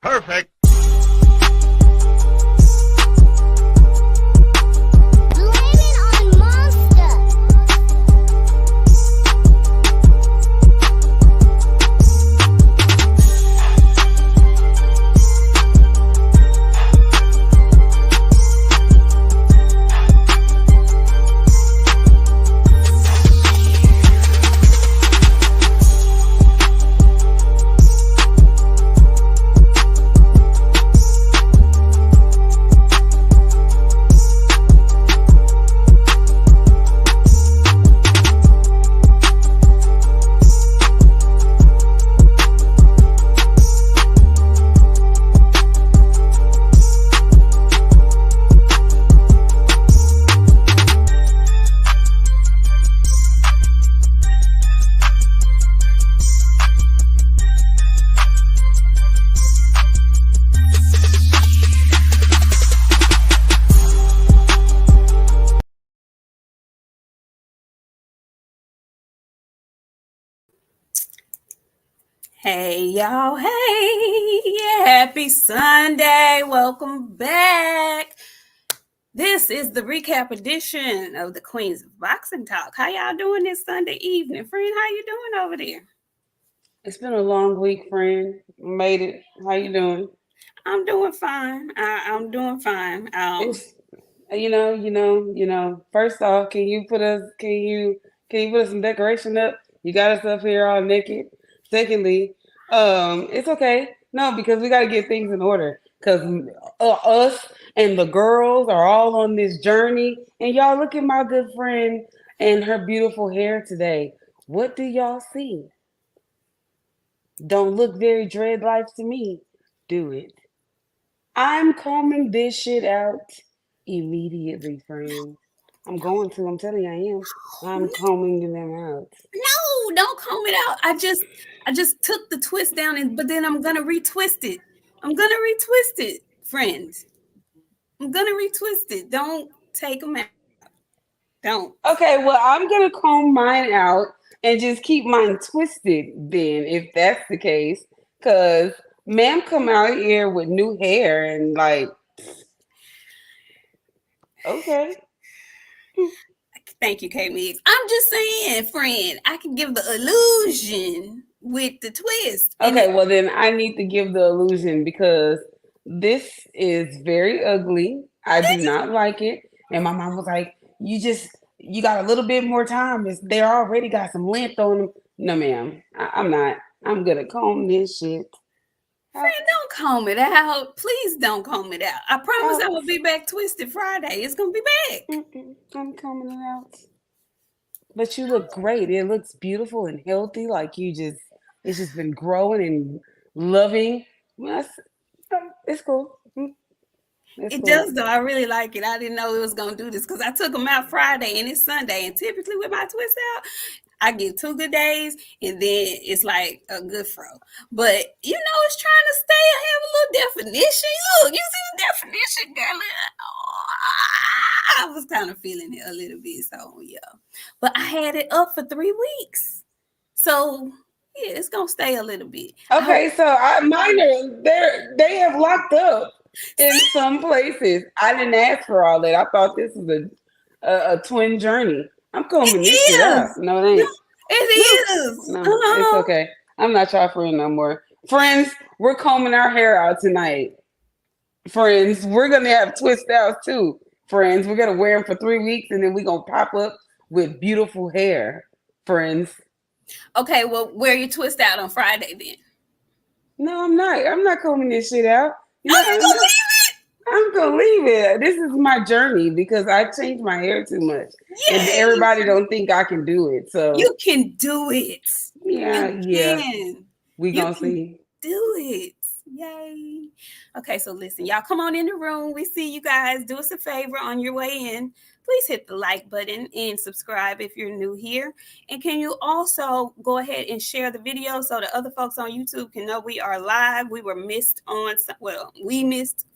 Perfect. Hey y'all, hey, happy Sunday, welcome back. This is the recap edition of the Queens of Boxing Talk. How y'all doing this Sunday evening? Friend, how you doing over there? It's been a long week, friend. Made it. How you doing? I'm doing fine. I'm doing fine. It's you know. First off, can you put us some decoration up? You got us up here all naked. Secondly, it's okay. No, because we got to get things in order. Because us and the girls are all on this journey. And y'all look at my good friend and her beautiful hair today. What do y'all see? Don't look very dreadlife to me. Do it. I'm combing this shit out immediately, friend. I'm going to. I'm telling you, I am. I'm combing them out. No, don't comb it out. I just took the twist down, but then I'm gonna retwist it. Friend. I'm gonna retwist it. Don't take them out. Don't. Okay, well, I'm gonna comb mine out and just keep mine twisted then, if that's the case. Cause ma'am come out here with new hair and like, okay. Thank you, K-Mix. I'm just saying, friend, I can give the illusion with the twist. Okay, well then I need to give the illusion because this is very ugly. I do not like it. And my mom was like, you got a little bit more time. They already got some length on them. No, ma'am. I'm not. I'm gonna comb this shit. Friend, don't comb it out. Please don't comb it out. I promise I will be back twisted Friday. It's gonna be back. I'm combing it out. But you look great. It looks beautiful and healthy. Like it's just been growing and loving. Well, it's cool. It does though. I really like it. I didn't know it was gonna do this because I took them out Friday and it's Sunday. And typically with my twist out, I get 2 good days and then it's like a good fro. But you know, it's trying to stay. I have a little definition. Look, you see the definition, girl. I was kind of feeling it a little bit. So yeah. But I had it up for 3 weeks. So yeah, it's gonna stay a little bit. Okay, so mine they have locked up in some places. I didn't ask for all that. I thought this was a twin journey. I'm combing this shit out. No, it ain't. It is. No, it's okay. I'm not your friend no more. Friends, we're combing our hair out tonight. Friends, we're going to have twist outs too. Friends, we're going to wear them for 3 weeks and then we're going to pop up with beautiful hair. Friends. Okay, well, wear your twist out on Friday then. No, I'm not. I'm not combing this shit out. I'm gonna leave it. This is my journey because I changed my hair too much, and everybody don't think I can do it. So you can do it. Yeah. We gonna see. Do it. Yay. Okay, so listen, y'all come on in the room. We see you guys. Do us a favor on your way in. Please hit the like button and subscribe if you're new here. And can you also go ahead and share the video so the other folks on YouTube can know we are live? We missed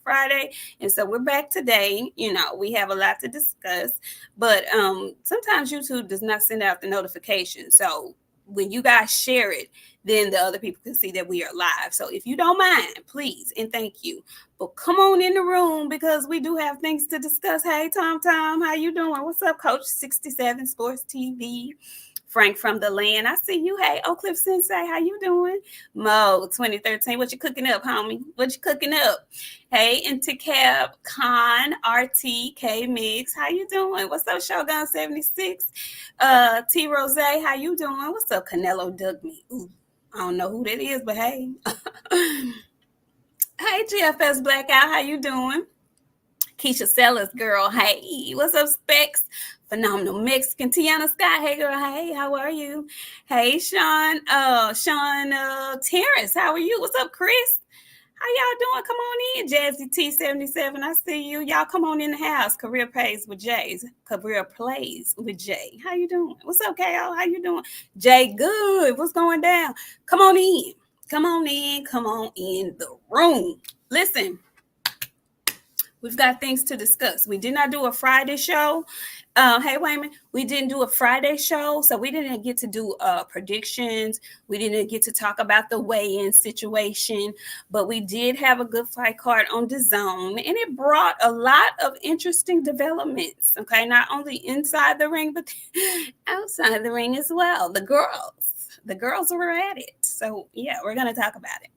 Friday. And so we're back today. You know, we have a lot to discuss. But sometimes YouTube does not send out the notification. So when you guys share it, then the other people can see that we are live. So if you don't mind, please and thank you. But come on in the room because we do have things to discuss. Hey, Tom, how you doing? What's up, Coach 67 Sports TV? Frank from the land, I see you. Hey, Oak Cliff Sensei, how you doing? Mo 2013, what you cooking up, homie? What you cooking up? Hey, Inticab Khan RTK Mix, how you doing? What's up, Shogun 76? T Rose, how you doing? What's up, Canelo Dug Me? Ooh, I don't know who that is, but hey. Hey, GFS Blackout, how you doing? Keisha Sellers, girl, hey, what's up, Specs? Phenomenal Mexican. Tiana Scott, hey, girl, hey, how are you? Hey, Sean Terrence, how are you? What's up, Chris? How y'all doing? Come on in, Jazzy T77. I see you. Y'all come on in the house. Career Plays with Jay. Career Plays with Jay. How you doing? What's up, KO? How you doing? Jay, good. What's going down? Come on in. Come on in. Come on in the room. Listen, we've got things to discuss. We did not do a Friday show. Hey, Wayman, we didn't do a Friday show, so we didn't get to do predictions. We didn't get to talk about the weigh-in situation, but we did have a good fight card on the zone, and it brought a lot of interesting developments, okay? Not only inside the ring, but outside the ring as well. The girls were at it. So, yeah, we're going to talk about it.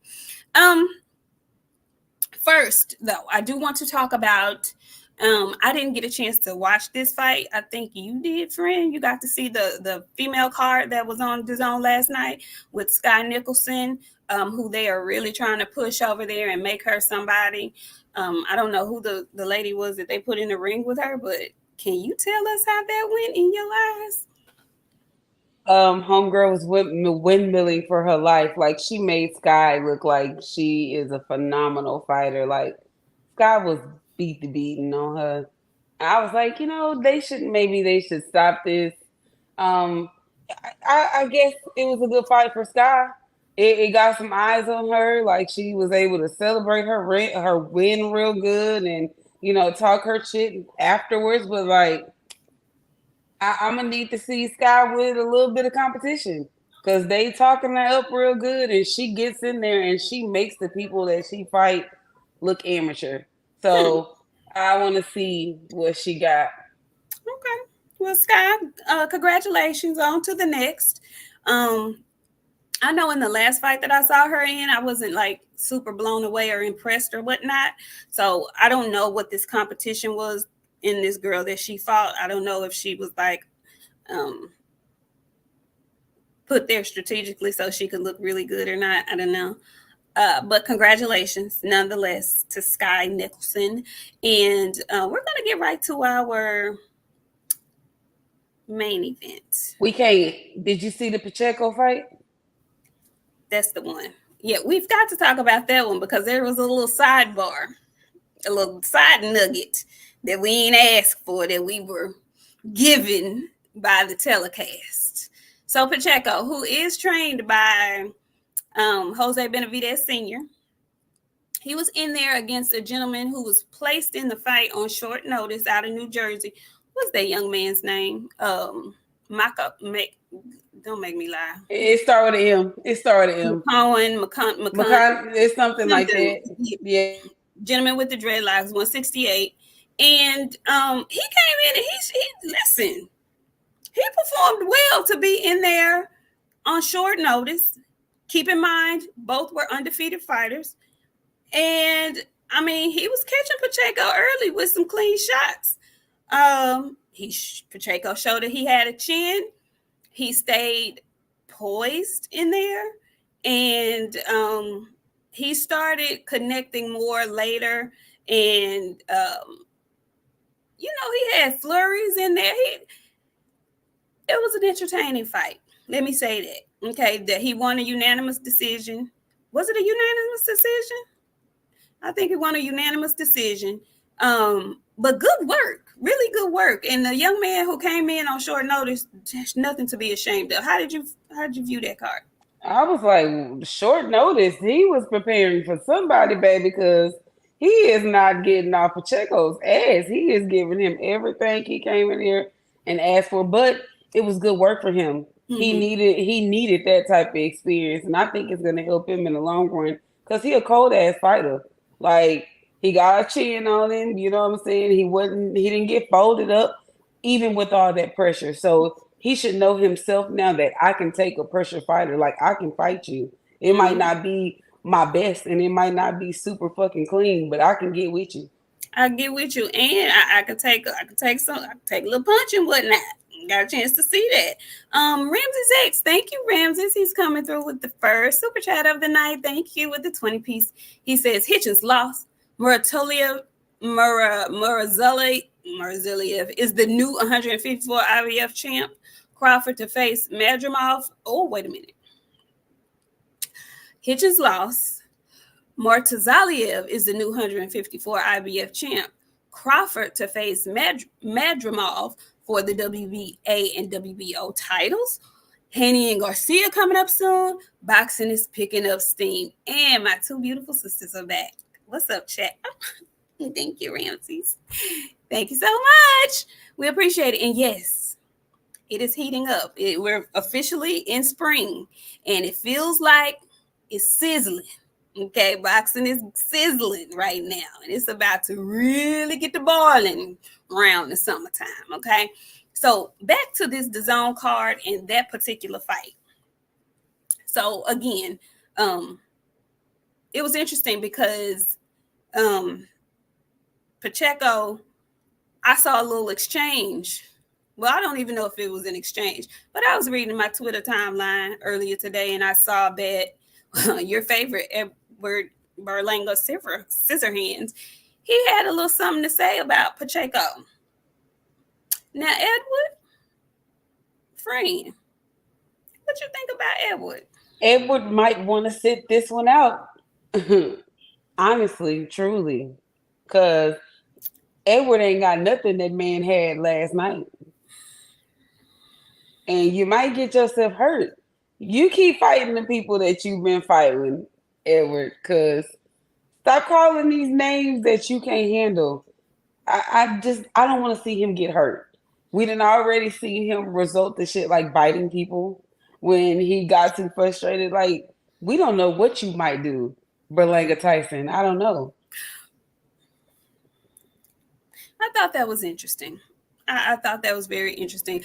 First, though, I do want to talk about I didn't get a chance to watch this fight. I think you did, friend. You got to see the female card that was on DAZN last night with Skye Nicolson, who they are really trying to push over there and make her somebody. I don't know who the lady was that they put in the ring with her, but can you tell us how that went in your eyes? Homegirl was windmilling for her life. Like, she made Skye look like she is a phenomenal fighter. Like, Skye was beating on her. I was like, they should stop this. I guess it was a good fight for Skye. It got some eyes on her. Like, she was able to celebrate her win real good and talk her shit afterwards. But like, I'm gonna need to see Skye with a little bit of competition because they talking her up real good, and she gets in there and she makes the people that she fight look amateur. So I want to see what she got. Okay. Well, Skye, congratulations. On to the next. I know in the last fight that I saw her in, I wasn't like super blown away or impressed or whatnot. So I don't know what this competition was in this girl that she fought. I don't know if she was like put there strategically so she could look really good or not. I don't know. But congratulations, nonetheless, to Skye Nicolson. And we're going to get right to our main event. We can't. Did you see the Pacheco fight? That's the one. Yeah, we've got to talk about that one because there was a little sidebar, a little side nugget that we ain't asked for that we were given by the telecast. So Pacheco, who is trained by Jose Benavidez Sr., he was in there against a gentleman who was placed in the fight on short notice out of New Jersey. What's that young man's name? Don't make me lie. It started with M. McCohen. It's something like that. Yeah. Gentleman with the dreadlocks, 168. And he came in and he listen. He performed well to be in there on short notice. Keep in mind, both were undefeated fighters. And, I mean, he was catching Pacheco early with some clean shots. Pacheco showed that he had a chin. He stayed poised in there. And he started connecting more later. And, he had flurries in there. It was an entertaining fight. Let me say that. Okay, that he won a unanimous decision. Was it a unanimous decision? I think he won a unanimous decision. But good work, really good work. And the young man who came in on short notice, there's nothing to be ashamed of. How did you view that card? I was like, short notice. He was preparing for somebody, baby, because he is not getting off Pacheco's ass. He is giving him everything he came in here and asked for. But it was good work for him. He needed that type of experience, and I think it's gonna help him in the long run because he a cold ass fighter. Like he got a chin on him, you know what I'm saying? He didn't get folded up even with all that pressure. So he should know himself now that I can take a pressure fighter. Like I can fight you. It might Mm-hmm. not be my best and it might not be super fucking clean, but I can get with you. I get with you, and I could take I could take a little punch and whatnot. Got a chance to see that. Ramses X, thank you, Ramses. He's coming through with the first super chat of the night. Thank you with the 20 piece. He says Hitchens lost. Muraziliev is the new 154 IBF champ. Crawford to face Madrimov. Oh, wait a minute. Hitchens lost. Murtazaliev is the new 154 IBF champ. Crawford to face Madrimov for the WBA and WBO titles. Haney and Garcia coming up soon. Boxing is picking up steam. And my two beautiful sisters are back. What's up, chat? Thank you, Ramses. Thank you so much. We appreciate it. And yes, it is heating up. We're officially in spring, and it feels like it's sizzling. Okay, boxing is sizzling right now, and it's about to really get the boiling around the summertime. Okay, so back to this DAZN card and that particular fight. So again, it was interesting because Pacheco, I saw a little exchange. Well, I don't even know if it was an exchange, but I was reading my Twitter timeline earlier today, and I saw that your favorite Edward Berlanga Scissorhands, he had a little something to say about Pacheco. Now, Edward, friend, what you think about Edward? Edward might want to sit this one out. Honestly, truly. Cause Edward ain't got nothing that man had last night. And you might get yourself hurt. You keep fighting the people that you've been fighting, Edward, because stop calling these names that you can't handle. I don't want to see him get hurt. We didn't already see him result to shit like biting people when he got too frustrated. Like, we don't know what you might do, Berlanga Tyson. I don't know. I thought that was interesting. I thought that was very interesting,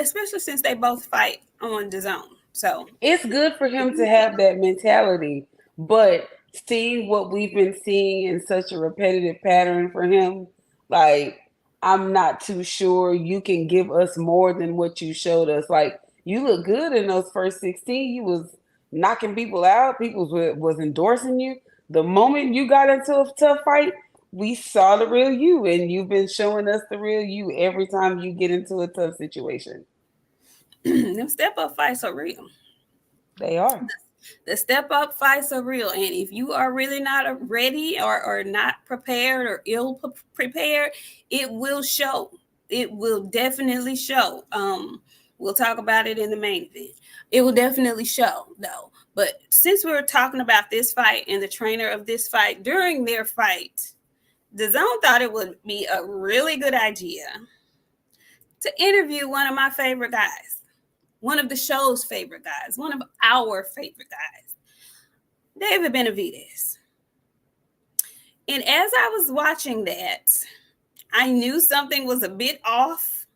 especially since they both fight on DAZN. So it's good for him to have that mentality, but seeing what we've been seeing in such a repetitive pattern for him, like I'm not too sure you can give us more than what you showed us. Like you look good in those first 16. You was knocking people out. People was endorsing you. The moment you got into a tough fight, we saw the real you, and you've been showing us the real you every time you get into a tough situation. them step up fights are real. They are. The step up fights are real, and if you are really not ready or not prepared or ill prepared, it will show. It will definitely show. We'll talk about it in the main event. It will definitely show, though. But since we were talking about this fight and the trainer of this fight during their fight, DAZN thought it would be a really good idea to interview one of my favorite guys, one of the show's favorite guys, one of our favorite guys, David Benavidez. And as I was watching that, I knew something was a bit off,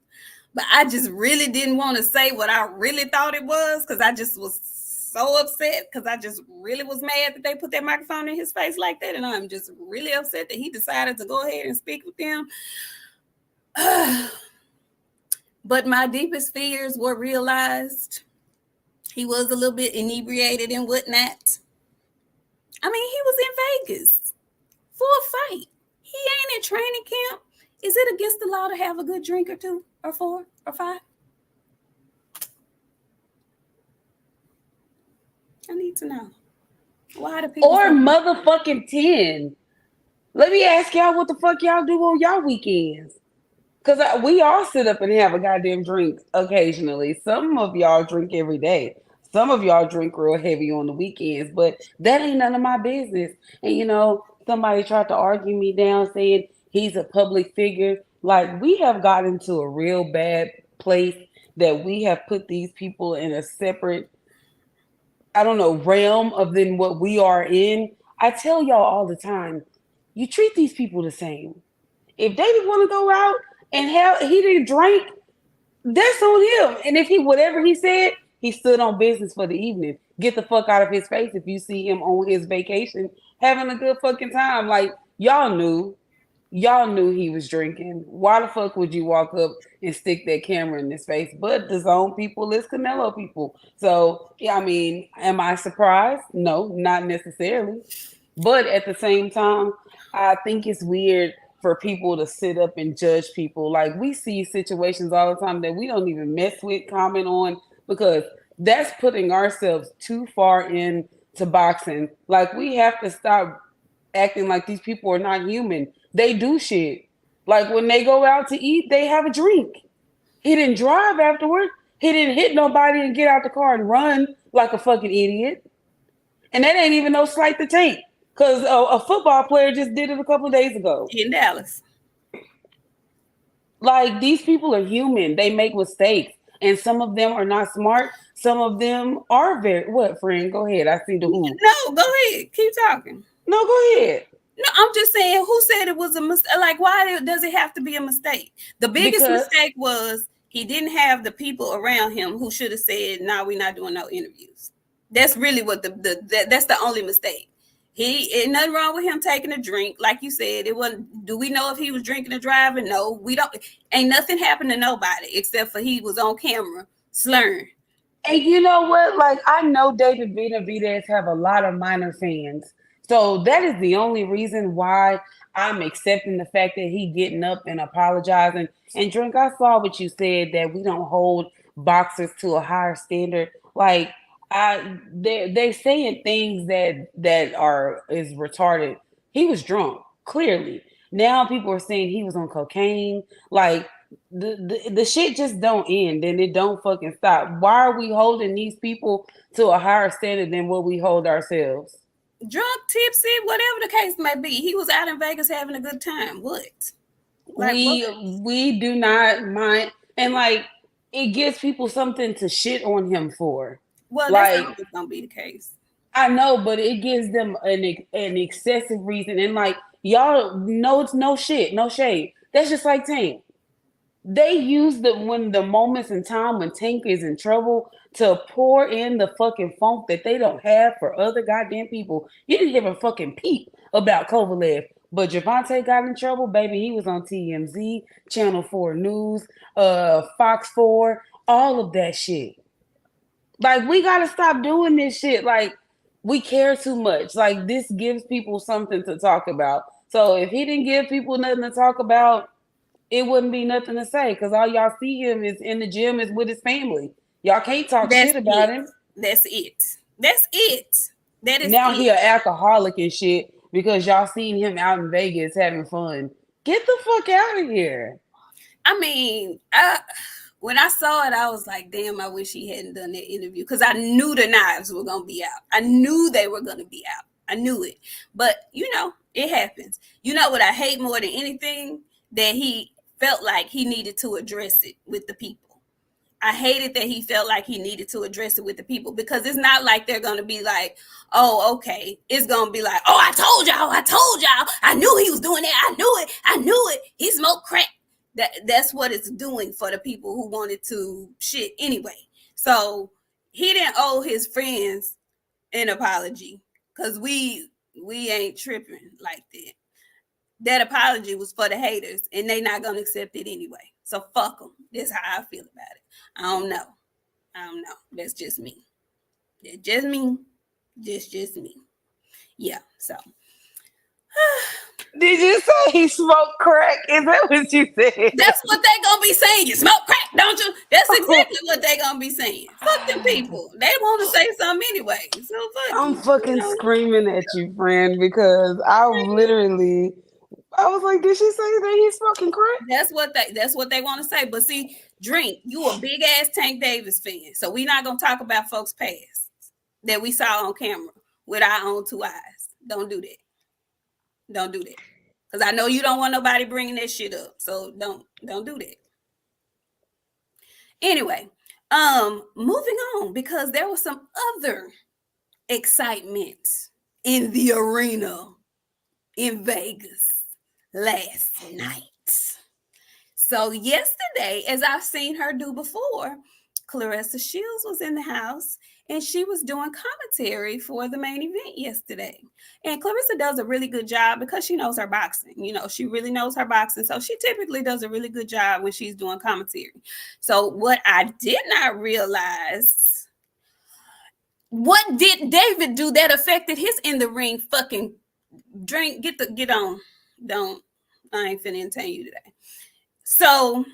but I just really didn't want to say what I really thought it was because I just was so upset because I just really was mad that they put that microphone in his face like that. And I'm just really upset that he decided to go ahead and speak with them. But my deepest fears were realized. He was a little bit inebriated and whatnot. I mean, he was in Vegas for a fight. He ain't in training camp. Is it against the law to have a good drink or two or four or five? I need to know. Why do people... Or motherfucking 10. Let me ask y'all what the fuck y'all do on y'all weekends. Because we all sit up and have a goddamn drink occasionally. Some of y'all drink every day. Some of y'all drink real heavy on the weekends. But that ain't none of my business. And, you know, somebody tried to argue me down saying he's a public figure. Like, we have gotten to a real bad place that we have put these people in a separate, I don't know, realm of than what we are in. I tell y'all all the time, you treat these people the same. If they want to go out and have he didn't drink, that's on him. And if he whatever he said, he stood on business for the evening. Get the fuck out of his face if you see him on his vacation having a good fucking time. Like y'all knew he was drinking. Why the fuck would you walk up and stick that camera in his face? But the zone people is Canelo people. So yeah, I mean, am I surprised? No, not necessarily. But at the same time, I think it's weird for people to sit up and judge people. Like we see situations all the time that we don't even mess with, comment on, because that's putting ourselves too far into boxing. Like we have to stop acting like these people are not human. They do shit. Like when they go out to eat, they have a drink. He didn't drive afterward. He didn't hit nobody and get out the car and run like a fucking idiot. And that ain't even no slight to Tank. Because a football player just did it a couple of days ago. In Dallas. Like, these people are human. They make mistakes. And some of them are not smart. Some of them are very... What, friend? Go ahead. I see the who. No, go ahead. Keep talking. No, go ahead. No, I'm just saying, who said it was a mistake? Like, why does it have to be a mistake? The biggest mistake was he didn't have the people around him who should have said, "No, we're not doing no interviews." That's really what that's the only mistake. Ain't nothing wrong with him taking a drink, like you said. It wasn't. Do we know if he was drinking or driving? No, we don't. Ain't nothing happened to nobody except for he was on camera slurring. And you know what? Like, I know David Benavidez have a lot of minor fans. So that is the only reason why I'm accepting the fact that he getting up and apologizing. And Drink, I saw what you said, that we don't hold boxers to a higher standard. Like, they saying things that are is retarded. He was drunk, clearly. Now people are saying he was on cocaine. Like, the shit just don't end and it don't fucking stop. Why are we holding these people to a higher standard than what we hold ourselves? Drunk, tipsy, whatever the case may be. He was out in Vegas having a good time. What? Like, we do not mind, and like it gives people something to shit on him for. Well, that's always gonna be the case. I know, but it gives them an excessive reason, and like y'all know, it's no shit, no shade. That's just like Tank. They use when the moments in time when Tank is in trouble to pour in the fucking funk that they don't have for other goddamn people. You didn't give a fucking peep about Kovalev. But Javante got in trouble, baby. He was on TMZ, Channel 4 News, Fox 4, all of that shit. Like, we gotta stop doing this shit. Like, we care too much. Like, this gives people something to talk about. So if he didn't give people nothing to talk about, it wouldn't be nothing to say, because all y'all see him is in the gym is with his family. Y'all can't talk shit about him. That's it. That's it. That is now he an alcoholic and shit because y'all seen him out in Vegas having fun. Get the fuck out of here. I mean, when I saw it, I was like, damn, I wish he hadn't done that interview, because I knew the knives were going to be out. I knew they were going to be out. I knew it. But, it happens. You know what I hate more than anything? That he felt like he needed to address it with the people. I hated that he felt like he needed to address it with the people, because it's not like they're going to be like, oh, okay. It's going to be like, oh, I told y'all. I knew he was doing that. I knew it. He smoked crack. That's what it's doing for the people who wanted to shit anyway. So he didn't owe his friends an apology, because we ain't tripping like that. That apology was for the haters, and they not gonna accept it anyway. So fuck them. That's how I feel about it. I don't know. That's just me. That's just me. That's just me. Yeah. So. Did you say he smoked crack? Is that what you said? That's what they gonna be saying. You smoke crack, don't you? That's exactly what they gonna be saying. Fuck them people. They want to say something anyway. So fuck. I'm fucking screaming at you, friend, because I was like, did she say that he's smoking crack? That's what they want to say. But see, Drink, you a big ass Tank Davis fan. So we not gonna talk about folks' past that we saw on camera with our own two eyes. Don't do that. Don't do that. Because I know you don't want nobody bringing that shit up. So don't do that. Anyway, moving on because there was some other excitement in the arena in Vegas last night. So yesterday, as I've seen her do before, Clarissa Shields was in the house and she was doing commentary for the main event yesterday. And Clarissa does a really good job because she knows her boxing. You know, she really knows her boxing. So she typically does a really good job when she's doing commentary. So what I did not realize, what did David do that affected his in the ring fucking drink? Get on. Don't. I ain't finna entertain you today. So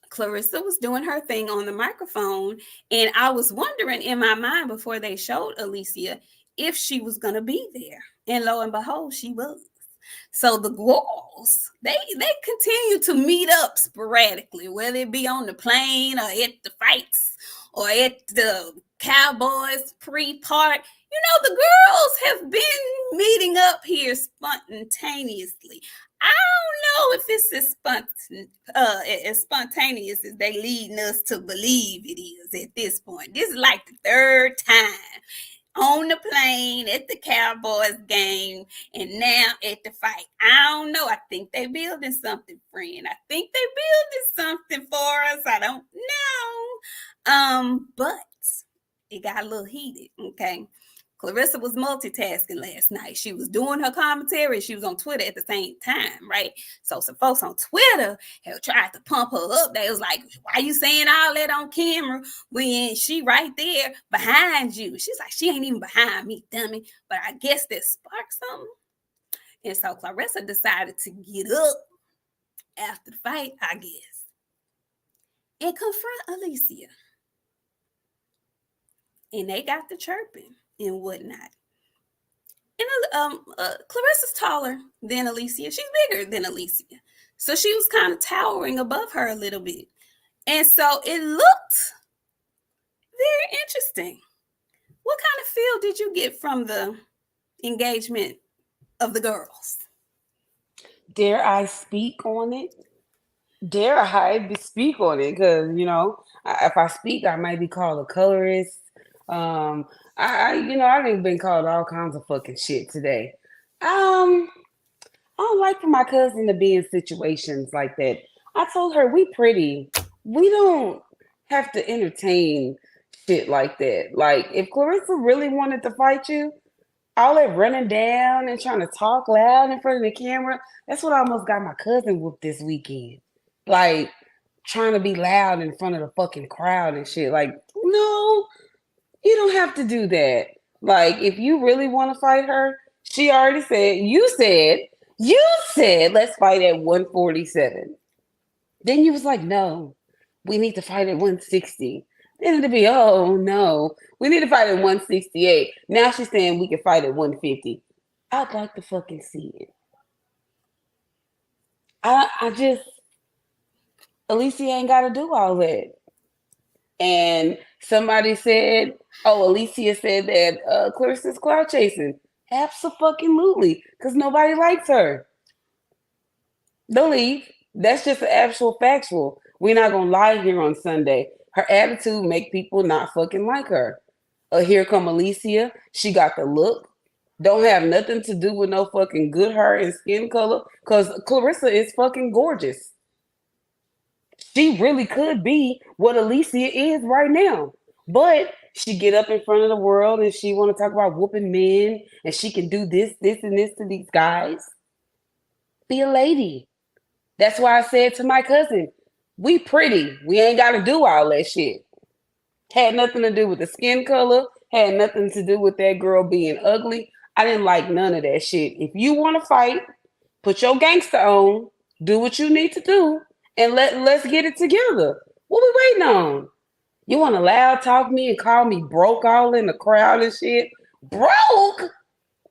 Clarissa was doing her thing on the microphone, and I was wondering in my mind before they showed Alicia if she was going to be there. And lo and behold, she was. So the girls, they continue to meet up sporadically, whether it be on the plane or at the fights or at the Cowboys pre-part. You know, the girls have been meeting up here spontaneously. I don't know if it's as spontaneous as they leading us to believe it is at this point. This is like the third time on the plane, at the Cowboys game, and now at the fight. I don't know. I think they building something, friend. I think they building something for us. I don't know. But it got a little heated, okay? Clarissa was multitasking last night. She was doing her commentary. She was on Twitter at the same time, right? So some folks on Twitter have tried to pump her up. They was like, why you saying all that on camera when she right there behind you? She's like, she ain't even behind me, dummy. But I guess that sparked something. And so Clarissa decided to get up after the fight, I guess, and confront Alicia. And they got the chirping and whatnot. And Clarissa's taller than Alicia. She's bigger than Alicia. So she was kind of towering above her a little bit. And so it looked very interesting. What kind of feel did you get from the engagement of the girls? Dare I speak on it? Dare I speak on it? Because, you know, if I speak, I might be called a colorist. I done been called all kinds of fucking shit today. I don't like for my cousin to be in situations like that. I told her we pretty. We don't have to entertain shit like that. Like if Clarissa really wanted to fight you, all that running down and trying to talk loud in front of the camera, that's what I almost got my cousin whooped this weekend. Like trying to be loud in front of the fucking crowd and shit. Like, no, you don't have to do that. Like, if you really want to fight her, she already said, you said, let's fight at 147. Then you was like, no, we need to fight at 160. Then it'd be, oh, no, we need to fight at 168. Now she's saying we can fight at 150. I'd like to fucking see it. Alicia ain't got to do all that. And somebody said, oh, Alicia said that Clarissa's cloud chasing. Absolutely, because nobody likes her. Believe that's just an actual factual. We're not gonna lie here on Sunday. Her attitude make people not fucking like her. Here come Alicia. She got the look. Don't have nothing to do with no fucking good hair and skin color. Cause Clarissa is fucking gorgeous. She really could be what Alicia is right now. But she get up in front of the world and she want to talk about whooping men and she can do this, and this to these guys. Be a lady. That's why I said to my cousin, we pretty. We ain't got to do all that shit. Had nothing to do with the skin color. Had nothing to do with that girl being ugly. I didn't like none of that shit. If you want to fight, put your gangster on. Do what you need to do. And let's get it together. What we waiting on? You want to loud talk me and call me broke all in the crowd and shit? Broke?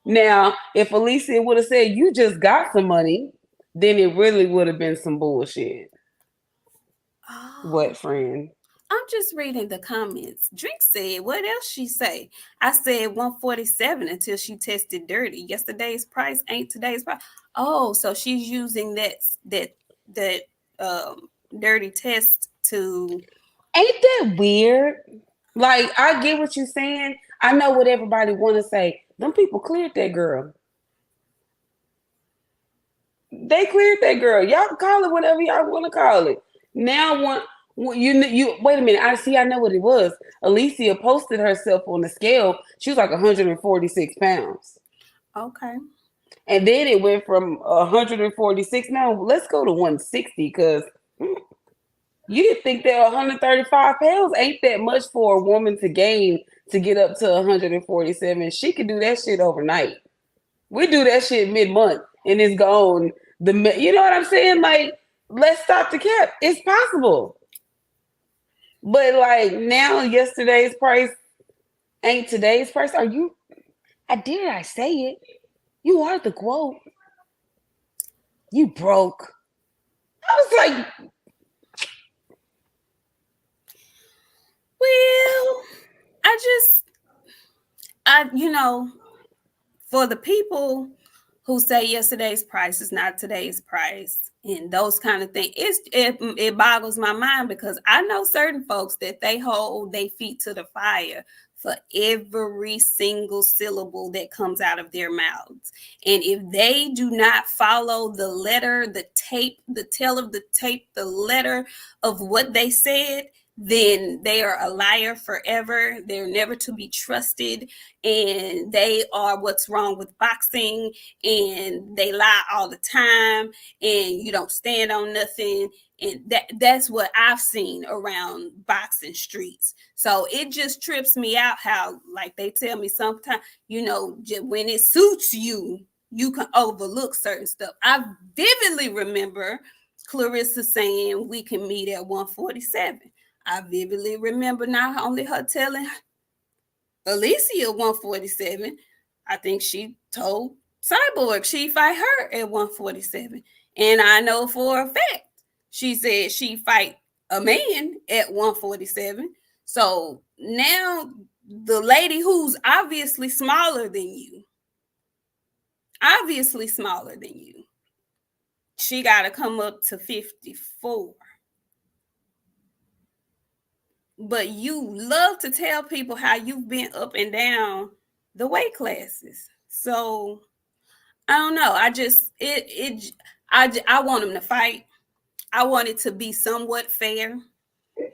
Now, if Alicia would have said you just got some money, then it really would have been some bullshit. Oh. What, friend? I'm just reading the comments. Drink said, what else she say? I said 147 until she tested dirty. Yesterday's price ain't today's price. Oh, so she's using that dirty test to. Ain't that weird? Like, I get what you're saying. I know what everybody want to say. Them people cleared that girl. They cleared that girl. Y'all can call it whatever y'all want to call it. Now, you wait a minute. I see. I know what it was. Alicia posted herself on the scale. She was like 146 pounds. Okay. And then it went from 146. Now let's go to 160 because you didn't think that 135 pounds ain't that much for a woman to gain to get up to 147. She could do that shit overnight. We do that shit mid-month and it's gone. You know what I'm saying? Like, let's stop the cap. It's possible. But like now, yesterday's price ain't today's price. Are you? Dare I say it? You are the quote. You broke. I was like, well, for the people who say yesterday's price is not today's price and those kind of things, it boggles my mind because I know certain folks that they hold their feet to the fire for every single syllable that comes out of their mouths. And if they do not follow the letter, the tape, the tail of the tape, the letter of what they said, then they are a liar forever. They're never to be trusted. And they are what's wrong with boxing. And they lie all the time. And you don't stand on nothing. And that's what I've seen around boxing streets. So it just trips me out how, like they tell me sometimes, when it suits you, you can overlook certain stuff. I vividly remember Clarissa saying we can meet at 147. I vividly remember not only her telling Alicia 147, I think she told Cyborg she'd fight her at 147. And I know for a fact she said she'd fight a man at 147. So now the lady who's obviously smaller than you, she got to come up to 54. But you love to tell people how you've been up and down the weight classes. So I don't know. I want them to fight. I want it to be somewhat fair.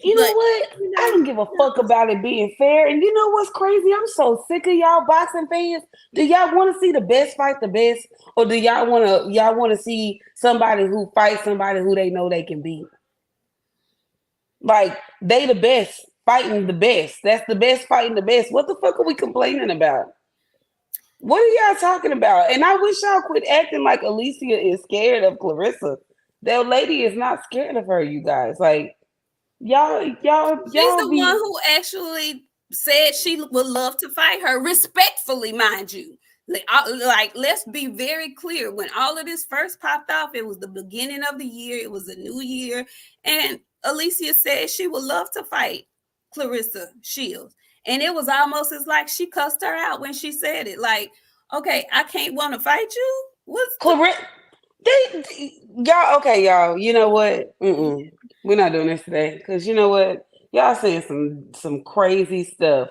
You know what? I don't give a fuck about it being fair. And you know what's crazy? I'm so sick of y'all boxing fans. Do y'all want to see the best fight the best, or do y'all want to see somebody who fights somebody who they know they can beat? Like, they the best fighting the best. That's the best fighting the best. What the fuck are we complaining about? What are y'all talking about? And I wish y'all quit acting like Alicia is scared of Clarissa. That lady is not scared of her, you guys. Like, y'all. She's the one who actually said she would love to fight her, respectfully, mind you. Like, let's be very clear. When all of this first popped off, it was the beginning of the year. It was a new year. And Alicia said she would love to fight Clarissa Shields. And it was almost as like she cussed her out when she said it. Like, okay, I can't want to fight you. What's Clarissa? Y'all, okay, y'all. You know what? We're not doing this today because you know what? Y'all saying some crazy stuff.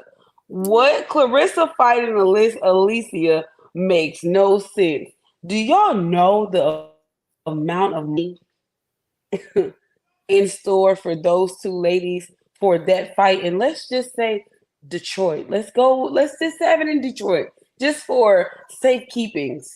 What Clarissa fighting Alicia makes no sense. Do y'all know the amount of money in store for those two ladies for that fight? And let's just say Detroit. Let's just have it in Detroit just for safekeepings.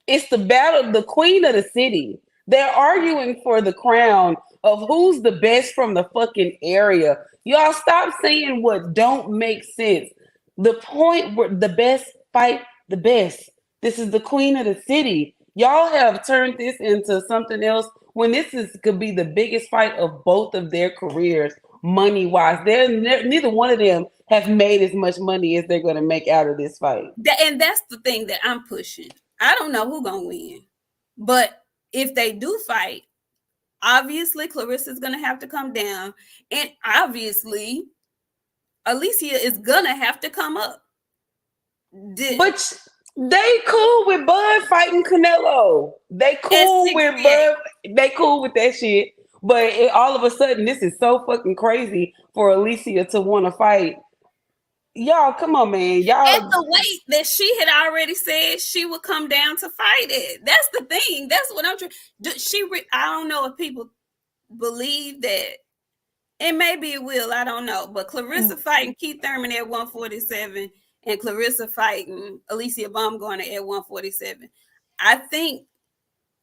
It's the battle, the queen of the city. They're arguing for the crown of who's the best from the fucking area. Y'all stop saying what don't make sense. The point where the best fight the best. This is the queen of the city. Y'all have turned this into something else when could be the biggest fight of both of their careers, money wise. Neither one of them have made as much money as they're going to make out of this fight. And that's the thing that I'm pushing. I don't know who's going to win, but if they do fight, obviously Clarissa's going to have to come down, and obviously Alicia is going to have to come up. But they cool with Bud fighting Canelo. They cool with Bud. They cool with that shit. But all of a sudden, this is so fucking crazy for Alicia to want to fight. Y'all, come on, man. At Y'all, the weight that she had already said she would come down to fight it. That's the thing. That's what I'm trying. I don't know if people believe that, and maybe it will. I don't know. But Clarissa fighting Keith Thurman at 147, and Clarissa fighting Alicia Baumgardner at 147. I think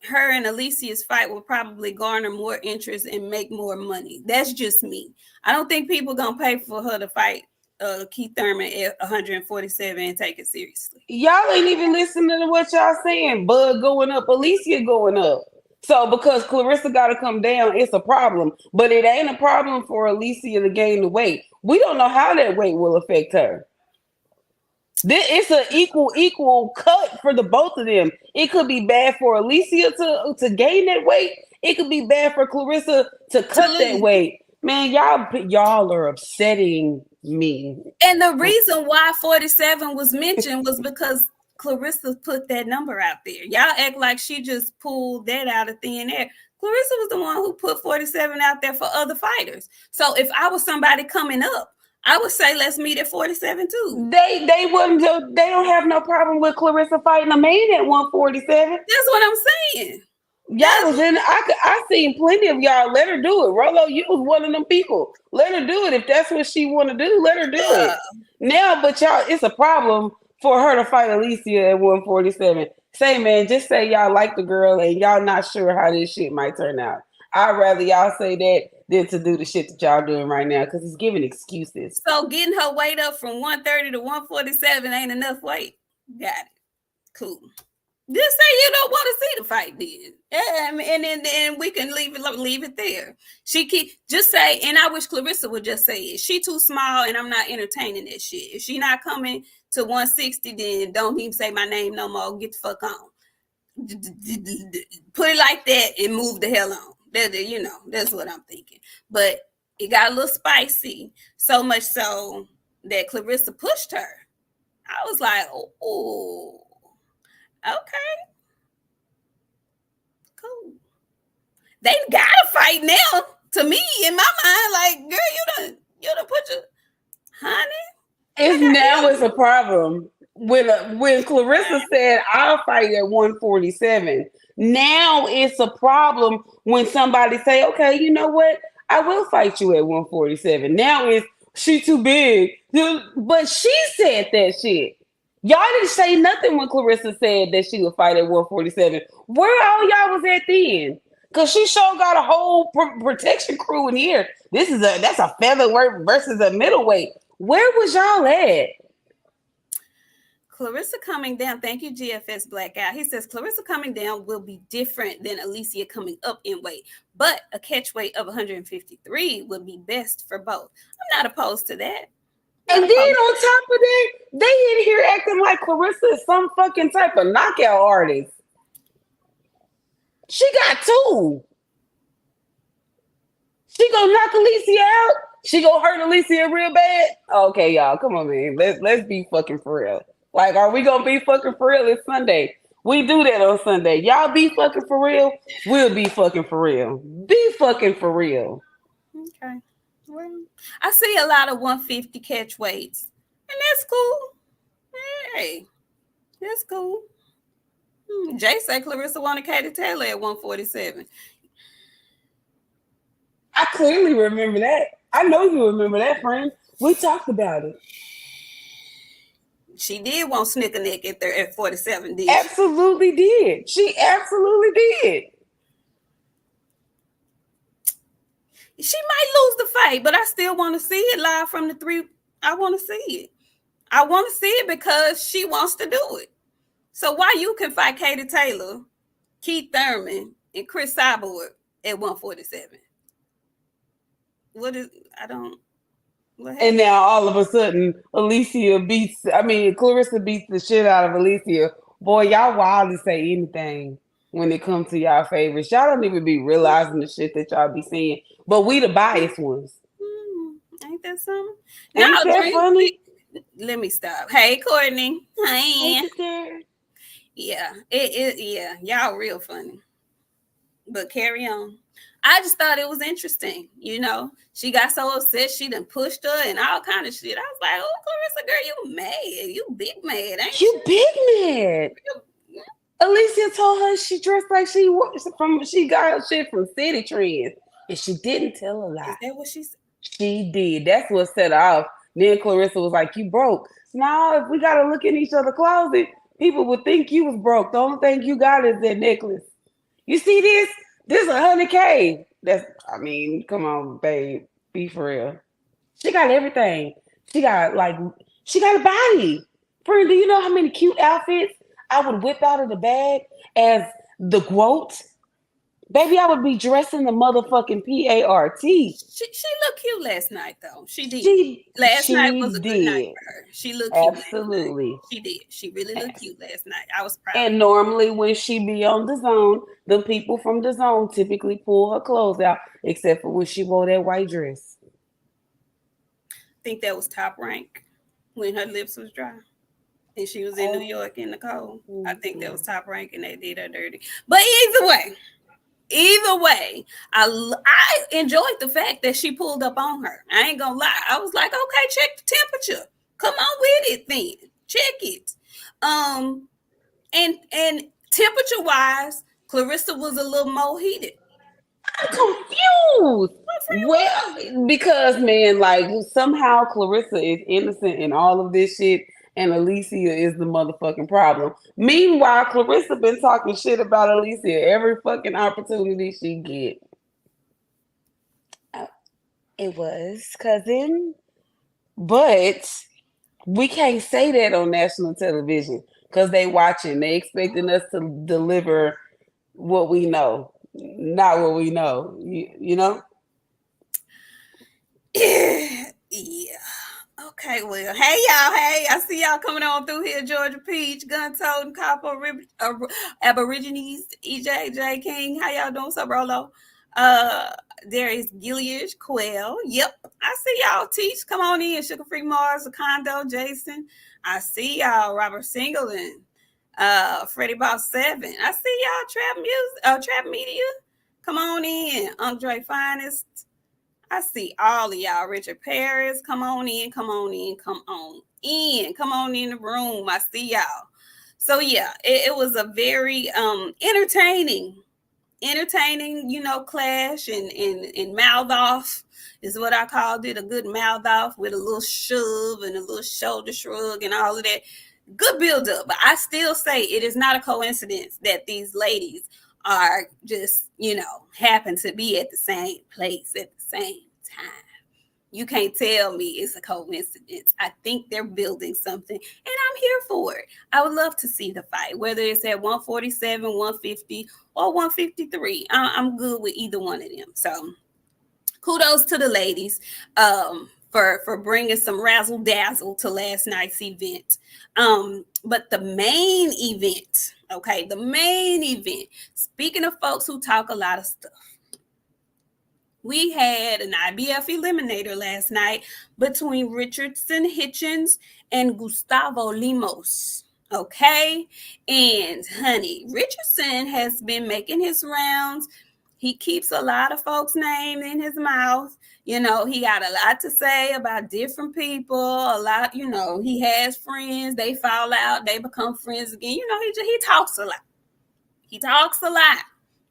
her and Alicia's fight will probably garner more interest and make more money. That's just me. I don't think people gonna pay for her to fight Keith Thurman at 147 and take it seriously. y'all ain't even listening to what y'all saying. Bud going up, Alicia going up. So because Clarissa got to come down, it's a problem. But it ain't a problem for Alicia to gain the weight. We don't know how that weight will affect her. It's an equal cut for the both of them. It could be bad for Alicia to gain that weight. It could be bad for Clarissa to cut that weight. Man, y'all are upsetting me. And the reason why 47 was mentioned was because Clarissa put that number out there. Y'all act like she just pulled that out of thin air. Clarissa was the one who put 47 out there for other fighters. So if I was somebody coming up, I would say let's meet at 47 too. They wouldn't. They don't have no problem with Clarissa fighting a man at 147. That's what I'm saying. Y'all was in. I seen plenty of y'all. Let her do it. Rolo, you was one of them people. Let her do it if that's what she want to do. Let her do it. Now, but y'all, it's a problem for her to fight Alicia at 147. Say, man, just say y'all like the girl and y'all not sure how this shit might turn out. I'd rather y'all say that than to do the shit that y'all doing right now because it's giving excuses. So getting her weight up from 130 to 147 ain't enough weight. Got it. Cool. Just say you don't want to see the fight then. And then we can leave it there. Just say, and I wish Clarissa would just say it. She too small and I'm not entertaining that shit. If she not coming to 160, then don't even say my name no more. Get the fuck on. Put it like that and move the hell on. That's what I'm thinking. But it got a little spicy, so much so that Clarissa pushed her. I was like, oh, okay, cool. They gotta fight now. To me, in my mind, like, girl, you done put your honey. It's a problem. When Clarissa said I'll fight at 147, now it's a problem when somebody say, okay, you know what? I will fight you at 147. Now it's she too big. But she said that shit. Y'all didn't say nothing when Clarissa said that she would fight at 147. Where all y'all was at then? Because she sure got a whole protection crew in here. That's a featherweight versus a middleweight. Where was y'all at? Clarissa coming down. Thank you, GFS Blackout. He says Clarissa coming down will be different than Alicia coming up in weight, but a catch weight of 153 would be best for both. I'm not opposed to that. And then on top of that, they in here acting like Clarissa is some fucking type of knockout artist. She got two. She gonna knock Alicia out. She gonna hurt Alicia real bad. Okay, y'all, come on, man. Let's be fucking for real. Like, are we gonna be fucking for real? It's Sunday. We do that on Sunday. Y'all be fucking for real. We'll be fucking for real. Be fucking for real. Okay. Well, I see a lot of 150 catch weights, and that's cool. Hey, that's cool. Jay said Clarissa wanted Katie Taylor at 147. I clearly remember that. I know you remember that, friend. We talked about it. She did want Snicker Nick at 47, did she? Absolutely did. She absolutely did. She might lose the fight, but I still want to see it live from the 3. I want to see it. I want to see it because she wants to do it. So why you can fight Katie Taylor, Keith Thurman, and Chris Cyborg at 147? And now all of a sudden, Clarissa beats the shit out of Alicia. Boy, y'all wild to say anything when it comes to y'all favorites. Y'all don't even be realizing the shit that y'all be saying. But we the biased ones. Ain't that something? Ain't that funny? Let me stop. Hey, Courtney. Hey, sister. Yeah, yeah, y'all real funny. But carry on. I just thought it was interesting. She got so upset she done pushed her and all kind of shit. I was like, oh, Clarissa, girl, you mad. You big mad, ain't You big mad. Alicia told her she dressed like she got her shit from City Trends. And she didn't tell a lie. Is that what she said? She did. That's what set her off. Then Clarissa was like, you broke. Now, if we got to look in each other's closet, people would think you was broke. The only thing you got is that necklace. You see this? This is $100K. Come on, babe. Be for real. She got everything. She got a body. Friend, do you know how many cute outfits I would whip out of the bag as the quote? Baby, I would be dressing the motherfucking PART. She looked cute last night, though. She did. Last night was a good night for her. She looked cute. Absolutely. She did. She really looked cute last night. I was proud. And normally when she be on the zone, the people from the zone typically pull her clothes out, except for when she wore that white dress. I think that was Top Rank when her lips was dry. And she was in New York in the cold. I think that was Top Rank and they did her dirty. But either way, I enjoyed the fact that she pulled up on her. I ain't gonna lie. I was like, okay, check the temperature. Come on with it then. Check it. And temperature wise, Clarissa was a little more heated. I'm confused. Well, because man, like somehow Clarissa is innocent in all of this shit, and Alicia is the motherfucking problem. Meanwhile, Clarissa been talking shit about Alicia every fucking opportunity she get. It was, cousin. But we can't say that on national television because they watching. They expecting us to deliver what we know, not what we know. You know? Yeah. Okay, well, hey y'all, hey, I see y'all coming on through here, Georgia Peach, Gun-Toting, Copper, Aborigines, EJ King, how y'all doing? What's up, Rolo? There is Gilead Quail. Yep, I see y'all. Teach, come on in. Sugar Free Mars, Condo, Jason. I see y'all. Robert Singleton, Freddie Boss 7. I see y'all. Trap Media. Come on in. Andre Finest. I see all of y'all. Richard Paris, come on in. Come on in the room. I see y'all. So yeah, it was a very entertaining, clash and mouth off is what I called it. A good mouth off with a little shove and a little shoulder shrug and all of that. Good build up. But I still say it is not a coincidence that these ladies are just, happen to be at the same place at the same time. You can't tell me it's a coincidence. I think they're building something, and I'm here for it. I would love to see the fight, whether it's at 147, 150, or 153. I'm good with either one of them. So kudos to the ladies for bringing some razzle dazzle to last night's event. But the main event, speaking of folks who talk a lot of stuff, we had an IBF eliminator last night between Richardson Hitchens and Gustavo Limos. Okay. And honey, Richardson has been making his rounds. He keeps a lot of folks' name in his mouth. He got a lot to say about different people. A lot, he has friends. They fall out. They become friends again. He talks a lot.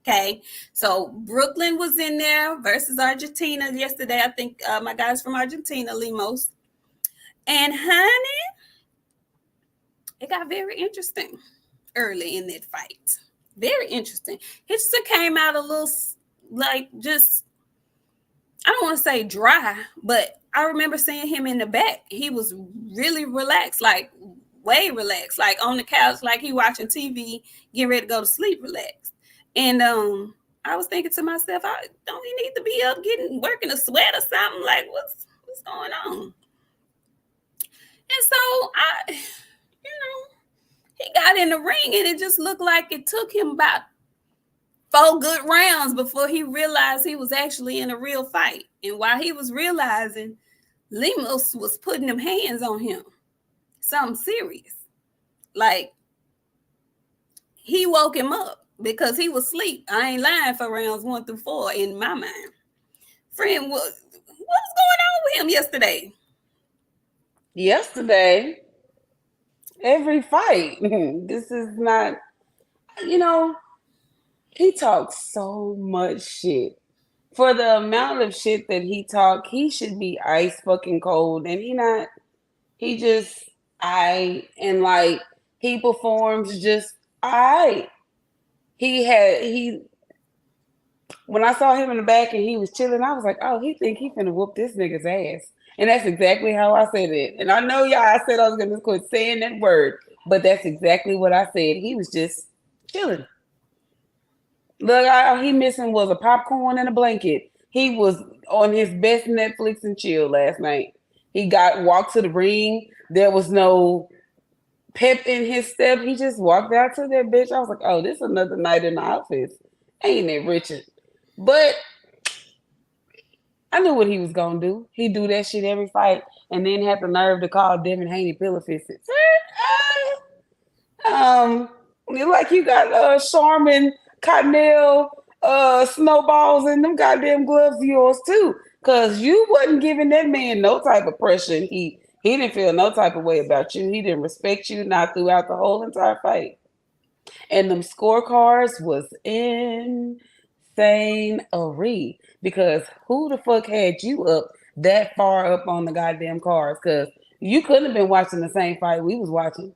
Okay, so Brooklyn was in there versus Argentina yesterday. I think my guys from Argentina, Limos. And honey, it got very interesting early in that fight. Very interesting. Hitchens came out a little I don't want to say dry, but I remember seeing him in the back. He was really relaxed, like way relaxed, like on the couch, like he watching TV, getting ready to go to sleep, relaxed. And I was thinking to myself, don't he need to be up working a sweat or something? Like, what's going on? And so he got in the ring and it just looked like it took him about 4 good rounds before he realized he was actually in a real fight. And while he was realizing, Limos was putting them hands on him. Something serious. Like, he woke him up. because he was asleep. I ain't lying for rounds 1 through 4 in my mind. Friend, what was going on with him yesterday? Yesterday, every fight. This is not, you know, he talks so much shit. For the amount of shit that he talk, he should be ice fucking cold, and he not. He just and like he performs just I. He when I saw him in the back and he was chilling, I was like, oh, he think he finna whoop this nigga's ass. And that's exactly how I said it. And I know y'all, I said I was gonna quit saying that word, but that's exactly what I said. He was just chilling. Look, all he missing was a popcorn and a blanket. He was on his best Netflix and chill last night. He got walked to the ring. There was no pep in his step. He just walked out to that bitch. I was like, oh, this is another night in the office. Ain't it, Richard? But I knew what he was gonna do. He do that shit every fight, and then had the nerve to call Devin Haney pillow fisted. Like you got Charmin, Cottonelle, snowballs, and them goddamn gloves of yours too. Cause you wasn't giving that man no type of pressure. He didn't feel no type of way about you. He didn't respect you, not throughout the whole entire fight. And them scorecards was insane because who the fuck had you up that far up on the goddamn cards? Because you couldn't have been watching the same fight we was watching.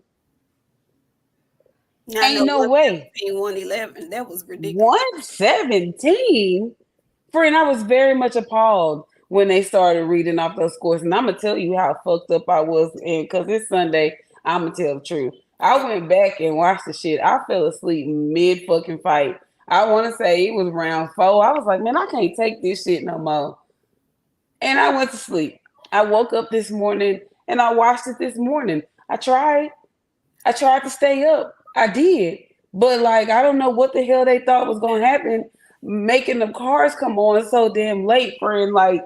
Ain't no way. 111. That was ridiculous. 117? Friend, I was very much appalled when they started reading off those scores. And I'm going to tell you how fucked up I was. And because it's Sunday, I'm going to tell the truth. I went back and watched the shit. I fell asleep mid fucking fight. I want to say it was round 4. I was like, man, I can't take this shit no more. And I went to sleep. I woke up this morning and I watched it this morning. I tried to stay up. I did. But like, I don't know what the hell they thought was going to happen making the cars come on so damn late, friend. Like,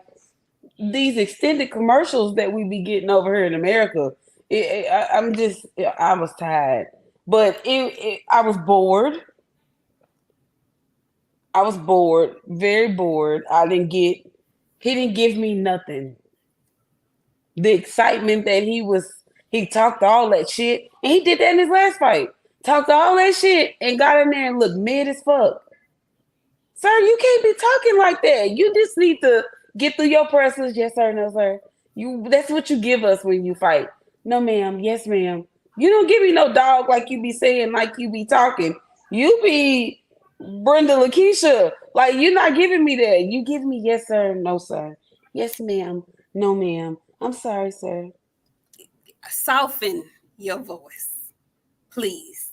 these extended commercials that we be getting over here in America. I was tired. But I was bored. I was bored, very bored. He didn't give me nothing. The excitement that he talked all that shit. And he did that in his last fight. Talked all that shit and got in there and looked mid as fuck. Sir, you can't be talking like that. You just need to get through your presses. Yes, sir. No, sir. That's what you give us when you fight. No, ma'am. Yes, ma'am. You don't give me no dog like you be saying, like you be talking. You be Brenda Lakeisha. Like, you're not giving me that. You give me yes, sir. No, sir. Yes, ma'am. No, ma'am. I'm sorry, sir. Soften your voice, please.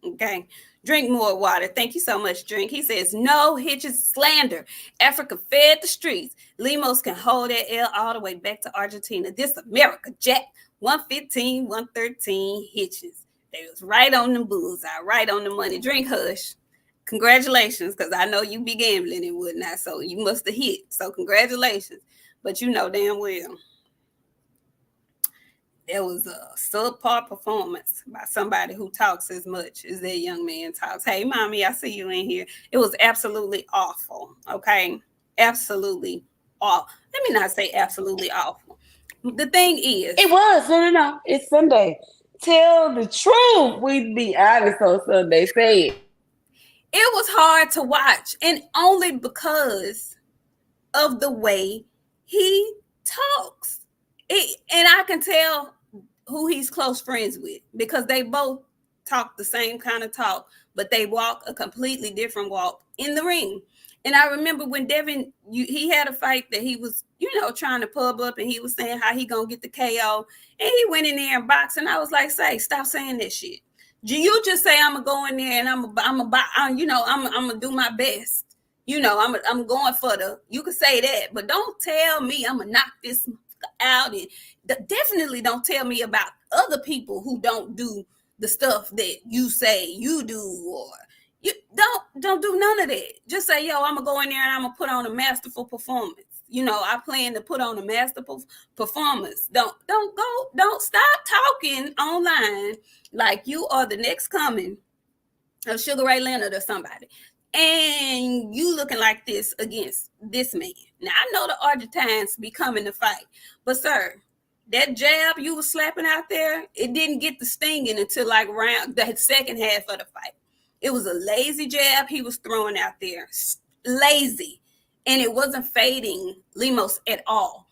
Okay. Drink more water. Thank you so much, Drink. He says, no Hitchens slander. Africa fed the streets. Limos can hold that L all the way back to Argentina. This America, Jack. 115, 113 Hitchens. They was right on the bullseye, right on the money. Drink, hush. Congratulations, because I know you be gambling and whatnot, so you must have hit. So congratulations. But you know damn well there was a subpar performance by somebody who talks as much as that young man talks. Hey, mommy, I see you in here. It was absolutely awful. Okay, absolutely awful. Let me not say absolutely awful. The thing is, it was. No. It's Sunday. Tell the truth. We'd be honest on Sunday. Say it. It was hard to watch, and only because of the way he talks. And I can tell who he's close friends with because they both talk the same kind of talk, but they walk a completely different walk in the ring. And I remember when Devin, he had a fight that he was, trying to pub up, and he was saying how he gonna get the KO, and he went in there and boxed, and I was like, stop saying that shit. You just say I'm gonna go in there and I'm gonna do my best. I'm going for the. You can say that, but don't tell me I'm gonna knock this out, and definitely don't tell me about other people who don't do the stuff that you say you do, or you don't do none of that. Just say, yo, I'm gonna go in there and I'm gonna put on a masterful performance. I plan to put on a masterful performance. Don't stop talking online like you are the next coming or Sugar Ray Leonard or somebody, and you looking like this against this man. Now I know the Argentines be coming to fight, but sir, that jab you was slapping out there, it didn't get the stinging until like round the second half of the fight. It was a lazy jab he was throwing out there, lazy, and it wasn't fading Limos at all.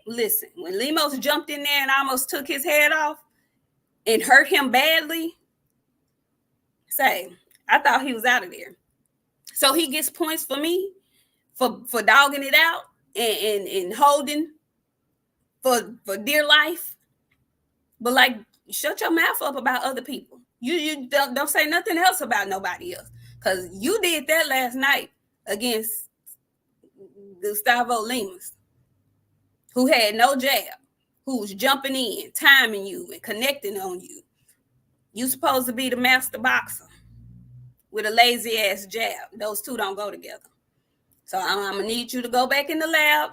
Listen, when Limos jumped in there and almost took his head off and hurt him badly, say, I thought he was out of there. So he gets points for me for dogging it out and holding for dear life. But like, shut your mouth up about other people. You don't say nothing else about nobody else, because you did that last night against Gustavo Limos, who had no jab, who was jumping in, timing you, and connecting on you. You supposed to be the master boxer with a lazy ass jab. Those two don't go together. So I'm gonna need you to go back in the lab,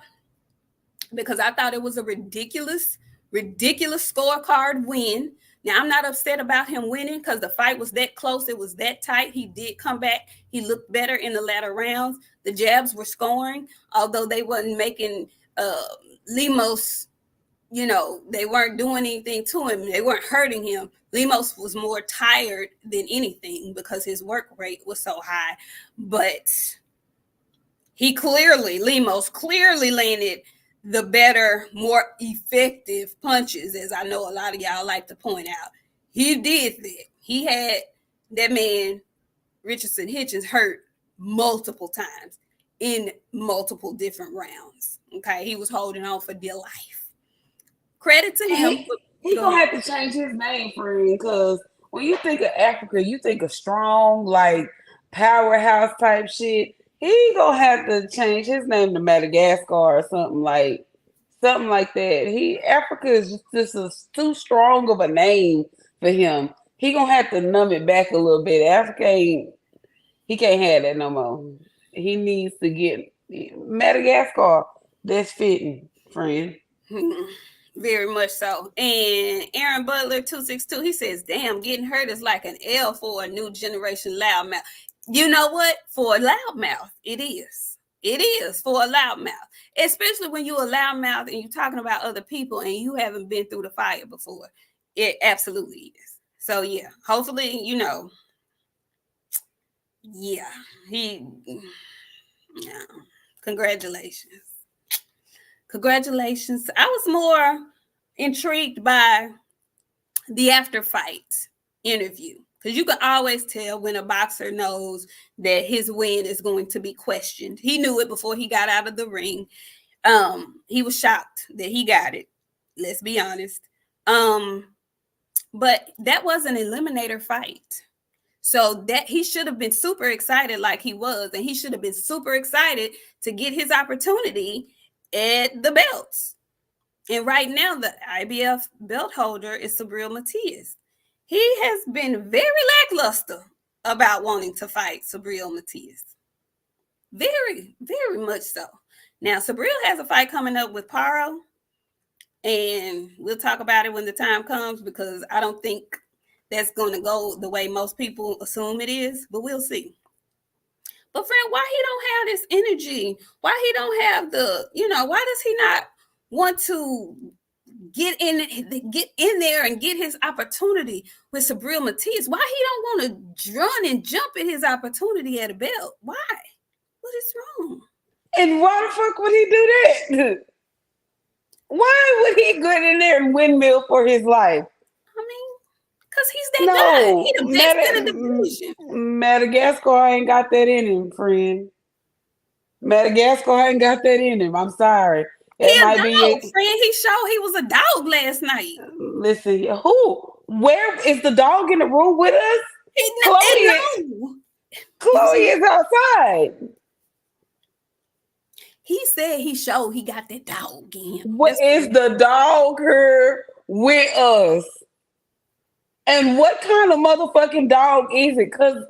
because I thought it was a ridiculous scorecard win. Now, I'm not upset about him winning because the fight was that close. It was that tight. He did come back. He looked better in the latter rounds. The jabs were scoring, although they wasn't making Limos, they weren't doing anything to him. They weren't hurting him. Limos was more tired than anything because his work rate was so high. But Limos clearly landed the better, more effective punches, as I know a lot of y'all like to point out. He did that. He had that man, Richardson Hitchens, hurt multiple times in multiple different rounds. Okay, he was holding on for dear life. Credit to him. He gonna have to change his name, friend, because when you think of Africa, you think of strong, like powerhouse type shit. He gonna have to change his name to Madagascar or something like that. Africa is just too strong of a name for him. He gonna have to numb it back a little bit. Africa he can't have that no more. He needs to get Madagascar. That's fitting, friend. Very much so. And Aaron Butler 262, he says, "Damn, getting hurt is like an L for a new generation loudmouth." You know what? For a loudmouth, it is. It is for a loudmouth, especially when you're a loudmouth and you're talking about other people and you haven't been through the fire before. It absolutely is. So yeah, hopefully, yeah, congratulations. Congratulations. I was more intrigued by the after fight interview, because you can always tell when a boxer knows that his win is going to be questioned. He knew it before he got out of the ring. He was shocked that he got it. Let's be honest. But that was an eliminator fight. So that he should have been super excited like he was, and he should have been super excited to get his opportunity at the belts. And right now, the IBF belt holder is Subriel Matias. He has been very lackluster about wanting to fight Subriel Matias. Very, very much so. Now, Subriel has a fight coming up with Paro, and we'll talk about it when the time comes, because I don't think that's going to go the way most people assume it is, but we'll see. But friend, why he don't have this energy? Why he don't have why does he not want to get in there and get his opportunity with Subriel Matias? Why he don't want to run and jump at his opportunity at a belt? Why? What is wrong? And why the fuck would he do that? Why would he go in there and windmill for his life? I mean, because he's that guy. He the best in the division. Madagascar ain't got that in him, friend. Madagascar ain't got that in him. I'm sorry. He might be friend. He showed he was a dog last night. Listen, where is the dog in the room with us? Chloe is outside. He said he showed he got that dog in him. What is the dog here with us? And what kind of motherfucking dog is it? Because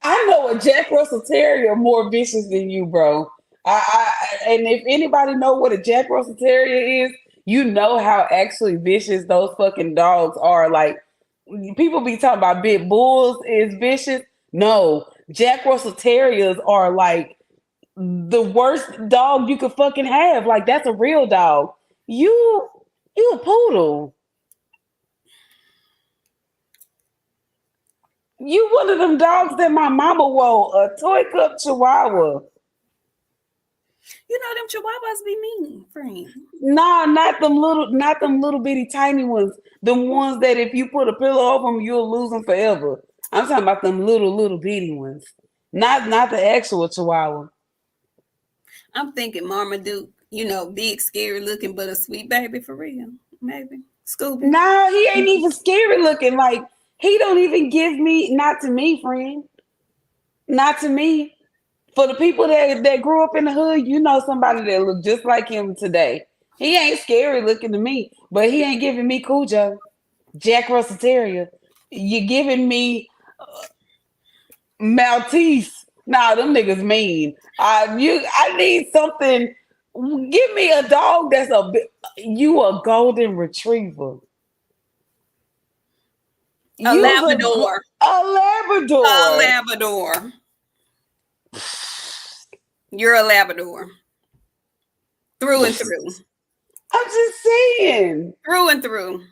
I know a Jack Russell Terrier more vicious than you, bro. And if anybody know what a Jack Russell Terrier is, you know how actually vicious those fucking dogs are. Like, people be talking about pit bulls is vicious. No, Jack Russell Terriers are like the worst dog you could fucking have. Like that's a real dog. You you a poodle. You one of them dogs that my mama wore, a toy cup chihuahua. You know them chihuahuas be mean, friend. Nah, not them little bitty tiny ones. Them ones that if you put a pillow over them, you'll lose them forever. I'm talking about them little bitty ones. Not the actual chihuahua. I'm thinking Marmaduke, big, scary looking, but a sweet baby for real. Maybe. Scooby. Nah, he ain't even scary looking. Like he don't even give me not to me, friend. Not to me. For the people that grew up in the hood, you know somebody that look just like him today. He ain't scary looking to me, but he ain't giving me Cujo, Jack Russell Terrier. You giving me Maltese? Nah, them niggas mean. I need something. Give me a dog that's you a golden retriever. A You's Labrador. a A Labrador. Labrador. You're a Labrador. Through and through. I'm just saying. Through and through.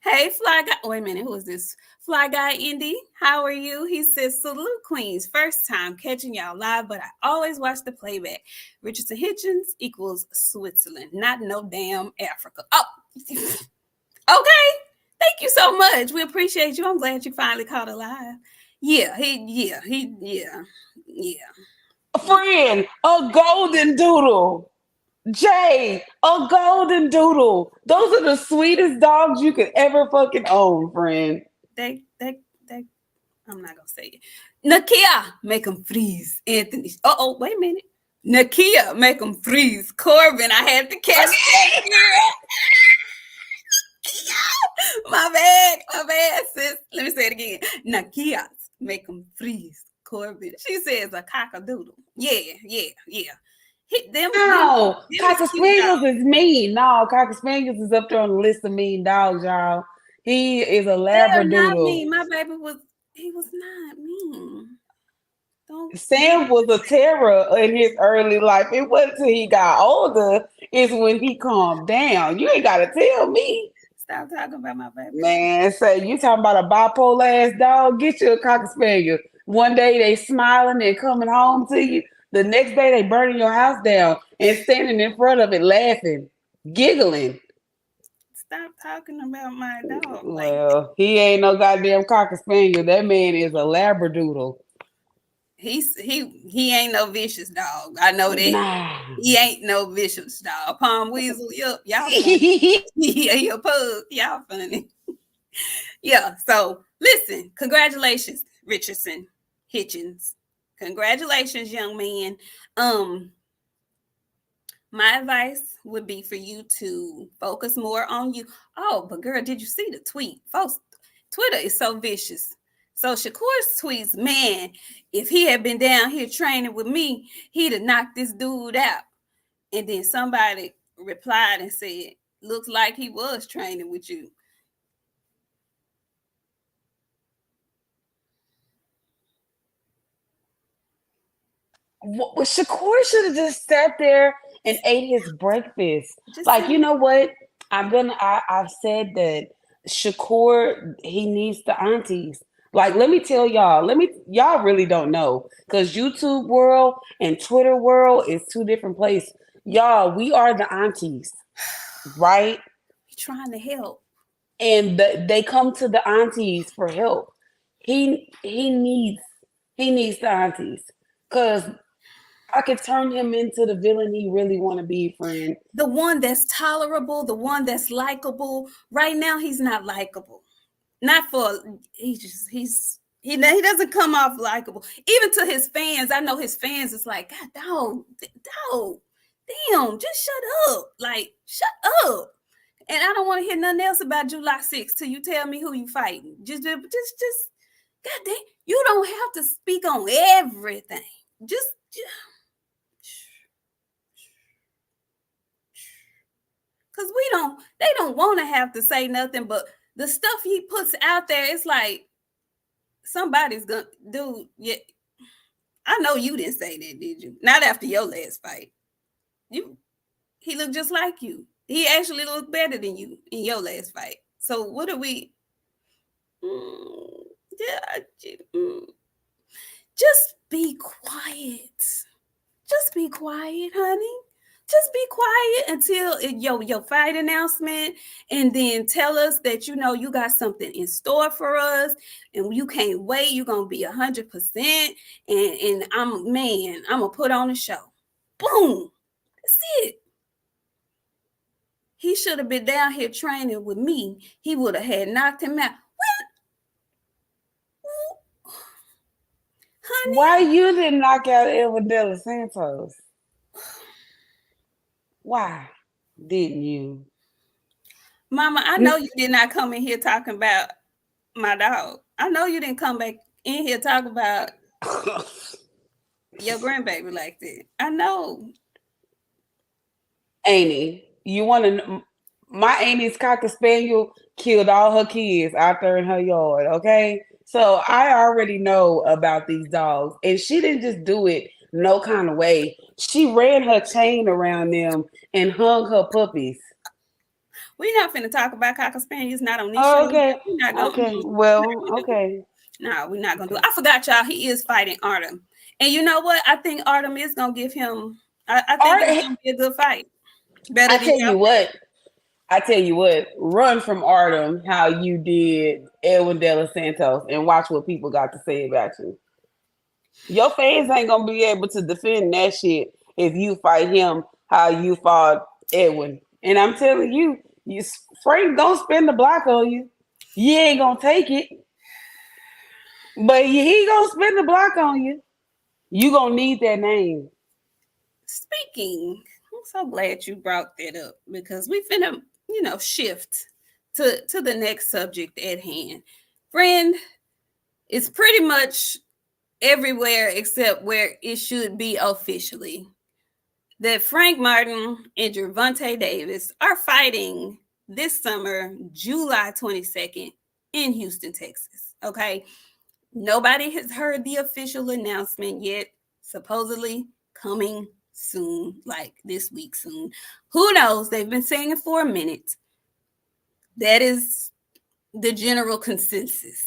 Hey, Fly Guy. Wait a minute. Who is this? Fly Guy Indy. How are you? He says, salute Queens. First time catching y'all live, but I always watch the playback. Richardson Hitchens equals Switzerland, not no damn Africa. Oh, okay. Thank you so much. We appreciate you. I'm glad you finally caught alive. Yeah. Friend, a golden doodle. Jay, a golden doodle. Those are the sweetest dogs you could ever fucking own, friend. They, I'm not gonna say it. Nakia, make them freeze. Anthony. Wait a minute. Nakia, make them freeze. Corbin, I had to catch that girl. My bad, sis. Let me say it again. Nakia, make them freeze. Corbin. She says a cockadoodle. Yeah. Hit them. No, Them Cocker Spaniels is mean. No, Cocker Spaniels is up there on the list of mean dogs, y'all. He is a They're not Labradoodle. mean. My baby he was not mean. Don't Sam was a terror in his early life. It wasn't until he got older is when he calmed down. You ain't gotta tell me. stop talking about my baby. Man, say you talking about a bipolar ass dog? Get you a cocker spaniel. One day they smiling and coming home to you. The next day they burning your house down and standing in front of it laughing, giggling. Stop talking about my dog like that. Well, he ain't no goddamn cocker spaniel. That man is a labradoodle. He ain't no vicious dog. I know that. Nah. He ain't no vicious dog. Palm Weasel, yep, y'all funny. Yeah, he a pug. Y'all funny. Yeah, so listen, congratulations, Richardson Hitchens. Congratulations, young man. My advice would be for you to focus more on you. Oh, but girl, did you see the tweet? Folks, Twitter is so vicious. So Shakur's tweets, man, if he had been down here training with me, he'd have knocked this dude out. And then somebody replied and said, looks like he was training with you. Shakur should have just sat there and ate his breakfast. Just Like, say, you know what? I've said that Shakur, he needs the aunties. Like, let me tell y'all, y'all really don't know. Because YouTube world and Twitter world is two different places. Y'all, we are the aunties, right? trying to help. And they come to the aunties for help. He needs the aunties. Cause I could turn him into the villain he really want to be, friend. The one that's tolerable, the one that's likable. Right now, he's not likable. Not for he doesn't come off likable. Even to his fans, I know his fans is like, God, dog, damn, just shut up. Like, shut up. And I don't want to hear nothing else about July 6th till you tell me who you fighting. Just, God damn, you don't have to speak on everything. Just because they don't want to have to say nothing, but the stuff he puts out there, it's like, somebody's gonna do. Yeah, I know you didn't say that, did you? Not after your last fight. You, he looked just like you. He actually looked better than you in your last fight. So what are we? Yeah, just be quiet. Just be quiet, honey. Just be quiet until your fight announcement, and then tell us that you got something in store for us, and you can't wait. You're gonna be 100%, and I'm gonna put on a show. Boom, that's it. He should have been down here training with me. He would have had knocked him out. Honey, Why you didn't knock out Evangelos Santos? Why didn't you? Mama, I know you did not come in here talking about my dog. I know you didn't come back in here talking about your grandbaby like that. I know. Amy, you want to? My Amy's cocker spaniel killed all her kids out there in her yard. Okay, so I already know about these dogs, and she didn't just do it no kind of way. She ran her chain around them and hung her puppies. We're not finna talk about cocker spaniels. Not on this show. Okay, We're not gonna. okay, well, okay. No, we're not gonna do it. I forgot, y'all. He is fighting Artem, and you know what? I think Artem is gonna give him. I think it's gonna be a good fight. Better I than tell y'all. you what. I tell you what. Run from Artem how you did Edwin De Los Santos, and watch what people got to say about you. Your fans ain't gonna be able to defend that shit if you fight him how you fought Edwin. And I'm telling you, Frank gonna spin the block on you. You ain't gonna take it, but he gonna spin the block on you. You gonna need that name. Speaking, I'm so glad you brought that up because we finna, shift to the next subject at hand. Friend, it's pretty much everywhere except where it should be officially that Frank Martin and Gervonta Davis are fighting this summer, July 22nd, in Houston, Texas. Okay. Nobody has heard the official announcement yet. Supposedly coming soon, like this week soon. Who knows? They've been saying it for a minute. That is the general consensus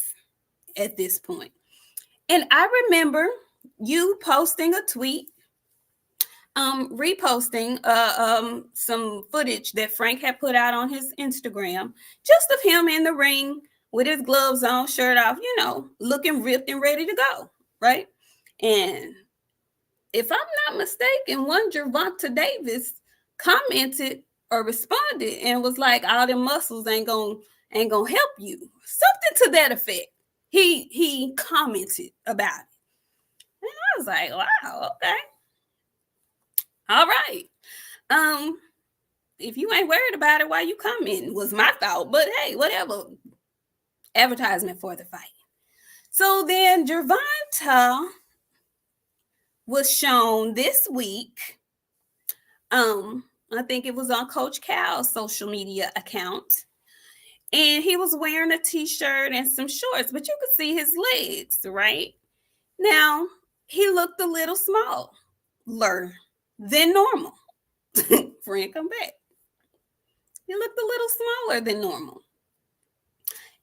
at this point. And I remember you posting a tweet, reposting some footage that Frank had put out on his Instagram, just of him in the ring with his gloves on, shirt off, looking ripped and ready to go, right? And if I'm not mistaken, one Gervonta Davis commented or responded and was like, "All them muscles ain't gonna help you," something to that effect. He commented about it, and I was like, "Wow, okay, all right." If you ain't worried about it, why you commenting? Was my thought, but hey, whatever. Advertisement for the fight. So then Gervonta was shown this week. I think it was on Coach Cal's social media account. And he was wearing a t-shirt and some shorts, but you could see his legs, right? Now, he looked a little smaller than normal. Friend, come back. He looked a little smaller than normal.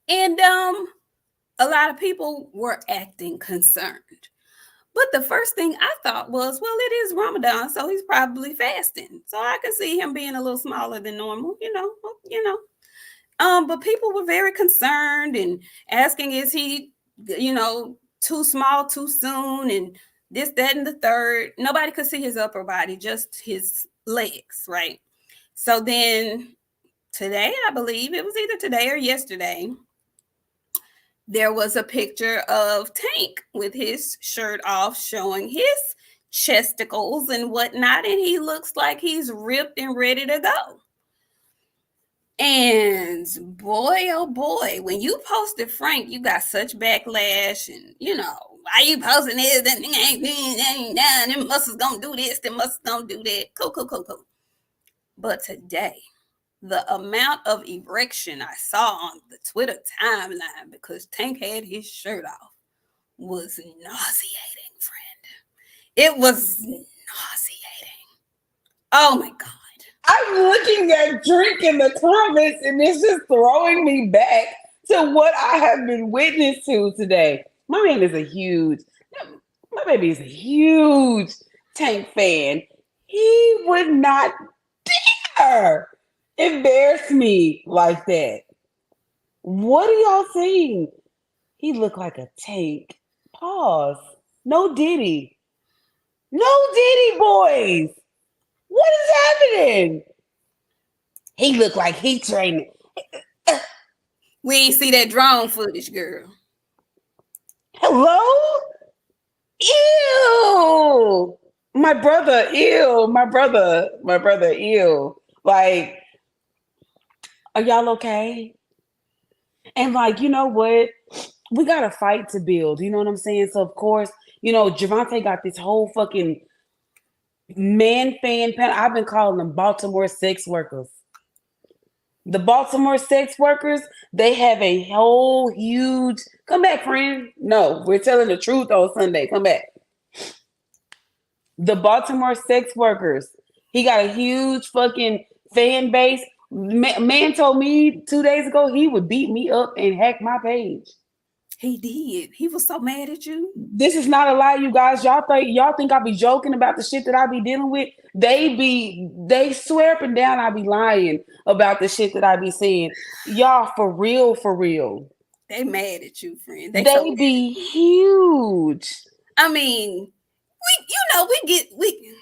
And a lot of people were acting concerned. But the first thing I thought was, well, it is Ramadan, so he's probably fasting. So I could see him being a little smaller than normal, But people were very concerned and asking, is he, too small too soon, and this, that, and the third. Nobody could see his upper body, just his legs, right? So then today, I believe it was either today or yesterday, there was a picture of Tank with his shirt off, showing his chesticles and whatnot, and he looks like he's ripped and ready to go. And boy, oh boy, when you posted Frank, you got such backlash, and why you posting this? That ain't done. Them muscles gonna do this. Them muscles gonna do that. Cool. But today, the amount of erection I saw on the Twitter timeline because Tank had his shirt off. was nauseating, friend. It was nauseating. Oh my God. I'm looking at Drink in the comments and it's just throwing me back to what I have been witness to today. My man is a huge, my baby is a huge Tank fan. He would not dare embarrass me like that. What are y'all saying? He looked like a tank. Pause. No Diddy. No Diddy, boys. What is happening? He looked like he trained. We ain't see that drone footage, girl. Hello? Ew. My brother, ew. My brother, ew. Like, are y'all okay? And like, you know what? We got a fight to build. You know what I'm saying? So of course, Javante got this whole fucking man fan pen. I've been calling them Baltimore sex workers. The Baltimore sex workers, they have a whole huge come back, friend. No, we're telling the truth on Sunday. Come back. The Baltimore sex workers. He got a huge fucking fan base. Man told me 2 days ago he would beat me up and hack my page. He did. He was so mad at you. This is not a lie, you guys. Y'all think I be joking about the shit that I be dealing with? They swear up and down I be lying about the shit that I be saying. Y'all for real, for real. They mad at you, friend. They be huge. I mean, we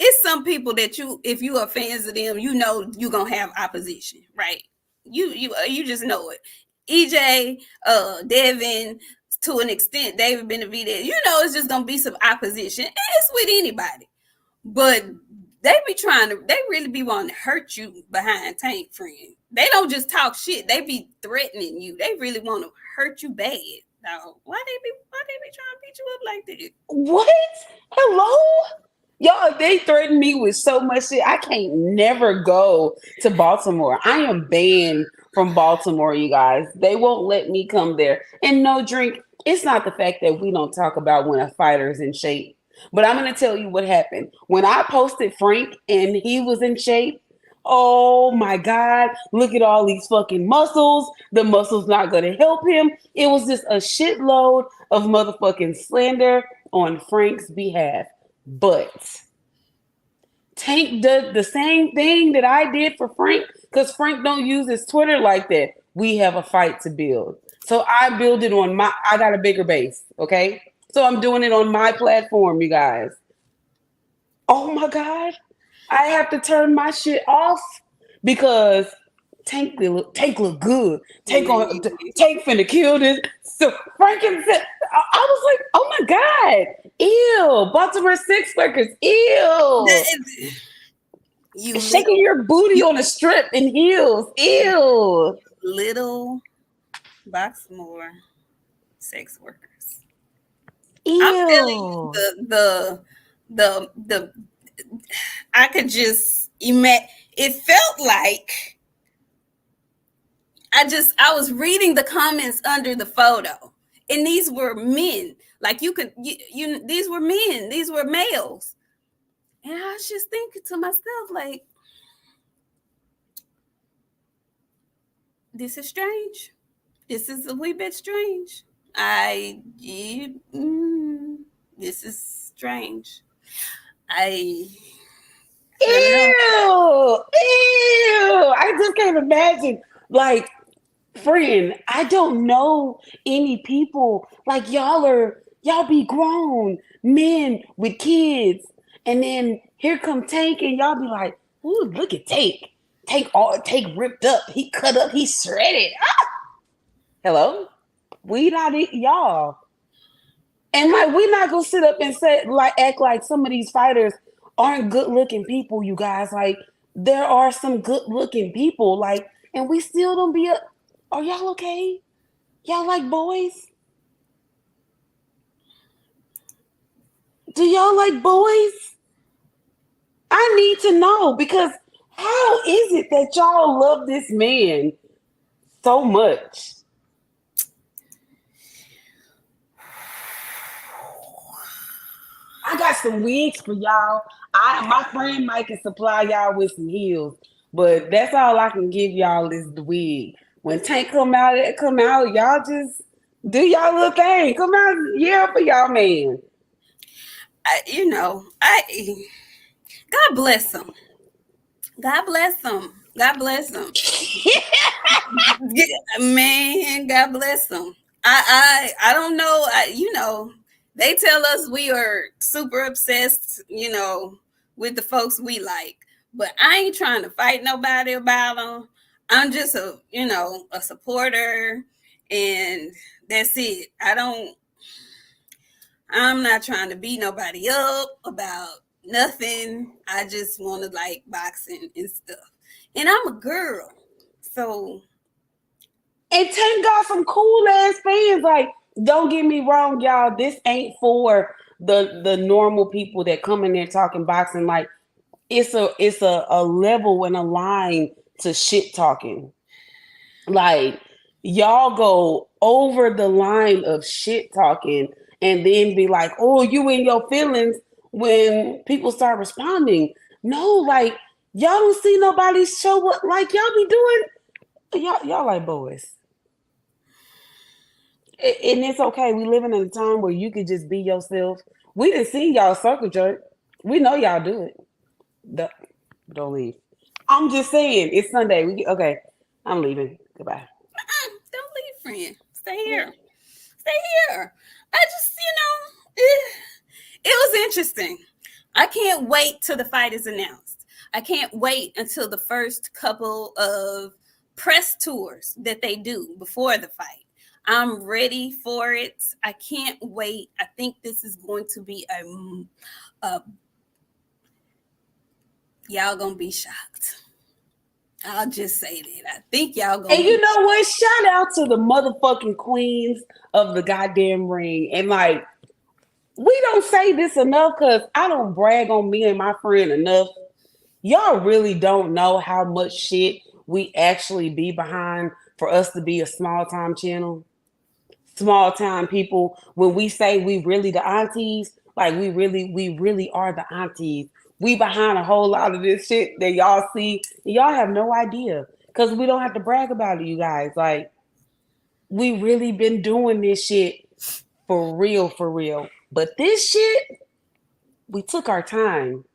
it's some people that if you are fans of them, you're gonna have opposition, right? You just know it. EJ, Devin, to an extent, David Benavidez, it's just gonna be some opposition. And it's with anybody. But they really be wanting to hurt you behind Tank, friend. They don't just talk shit. They be threatening you. They really want to hurt you bad. Dog. Why they be trying to beat you up like that? What? Hello? Y'all, they threaten me with so much shit. I can't never go to Baltimore. I am banned from Baltimore, you guys. They won't let me come there. And no Drink. It's not the fact that we don't talk about when a fighter's in shape. But I'm going to tell you what happened. When I posted Frank and he was in shape, oh my God, look at all these fucking muscles. The muscles not going to help him. It was just a shitload of motherfucking slander on Frank's behalf. But Tank did the same thing that I did for Frank because Frank don't use his Twitter like that. We have a fight to build. So I build it on I got a bigger base, okay? So I'm doing it on my platform, you guys. Oh my God. I have to turn my shit off because Tank look good. Tank finna kill this. So Franken said, I was like, oh my God. Ew. Baltimore six workers. Ew. You shaking your booty on a strip in heels. Ew. Little Baltimore sex workers. Ew. I'm telling you, the I could just imagine. It felt like I was reading the comments under the photo, and these were men. Like these were men. These were males, and I was just thinking to myself, like, this is strange. This is a wee bit strange. This is strange. Ew! I just can't imagine. Like, friend, I don't know any people like y'all be grown men with kids, and then here come Tank, and y'all be like, ooh, look at Tank. Tank ripped up. He cut up. He shredded. Ah! Hello? We not y'all. And like, we not gonna sit up and act like some of these fighters aren't good looking people, you guys. Like, there are some good looking people, like, and we still don't be up. Are y'all okay? Y'all like boys? Do y'all like boys? I need to know, because how is it that y'all love this man so much? got some wigs for y'all. My friend Mike can supply y'all with some heels, but that's all I can give y'all is the wig. When Tank come out, y'all just do y'all little thing. Come out, yeah, for y'all man. I God bless them. God bless them. God bless them. Man, God bless them. I don't know. They tell us we are super obsessed, with the folks we like. But I ain't trying to fight nobody about them. I'm just a supporter, and that's it. I'm not trying to beat nobody up about nothing. I just want to like boxing and stuff. And I'm a girl. So And Tank got some cool ass fans. Like, don't get me wrong, y'all. This ain't for the normal people that come in there talking boxing. Like, it's a level and a line to shit talking. Like, y'all go over the line of shit talking and then be like, oh, you in your feelings when people start responding. No, like, y'all don't see nobody show what like y'all be doing. Y'all like boys. And it's okay. We living in a time where you could just be yourself. We didn't see y'all circle jerk. We know y'all do it. Don't leave. I'm just saying, it's Sunday. Okay. I'm leaving. Goodbye. don't leave, friend. Stay here. Stay here. I just, it was interesting. I can't wait till the fight is announced. I can't wait until the first couple of press tours that they do before the fight. I'm ready for it. I can't wait. I think this is going to be a y'all gonna be shocked. I'll just say that. I think y'all gonna. And you know what? Shout out to the motherfucking queens of the goddamn ring. And like, we don't say this enough because I don't brag on me and my friend enough. Y'all really don't know how much shit we actually be behind for us to be a small time channel. Small time people. When we say we really the aunties, like we really are the aunties. We behind a whole lot of this shit that y'all see. Y'all have no idea. Because we don't have to brag about it, you guys. Like, we really been doing this shit for real, for real. But this shit, we took our time.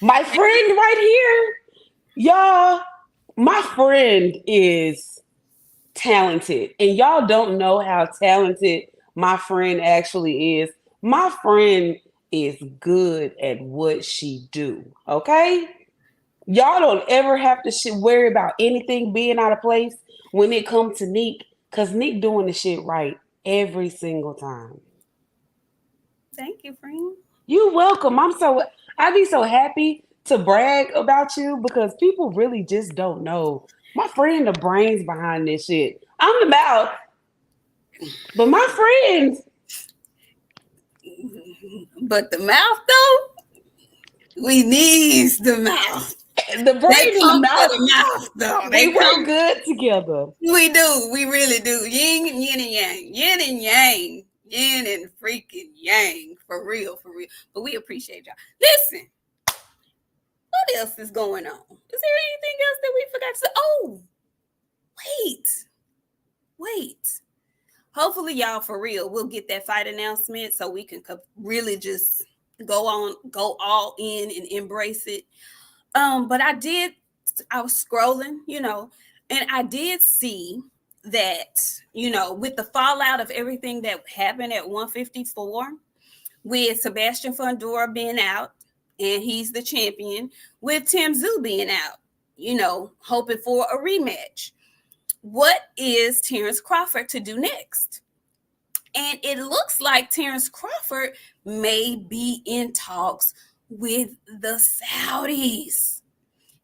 My friend right here, y'all, my friend is talented. And y'all don't know how talented my friend actually is. My friend is good at what she do. Okay? Y'all don't ever have to worry about anything being out of place when it comes to Nik, because Nik doing the shit right every single time. Thank you, friend. You're welcome. I'd be so happy to brag about you because people really just don't know. My friend, the brains behind this shit. I'm the mouth, but my friends. But the mouth, though, we needs the mouth. The brain and the mouth, though. We work good together. We do. We really do. Yin and yang. Yin and yang. Yin and freaking yang. For real, for real. But we appreciate y'all. Listen. What else is going on? Is there anything else that we forgot to say? Oh, wait. Hopefully, y'all, for real, we'll get that fight announcement so we can really just go all in and embrace it. But I was scrolling, and I did see that, with the fallout of everything that happened at 154, with Sebastian Fundora being out, and he's the champion, with Tim Tszyu being out, hoping for a rematch. What is Terrence Crawford to do next? And it looks like Terrence Crawford may be in talks with the Saudis.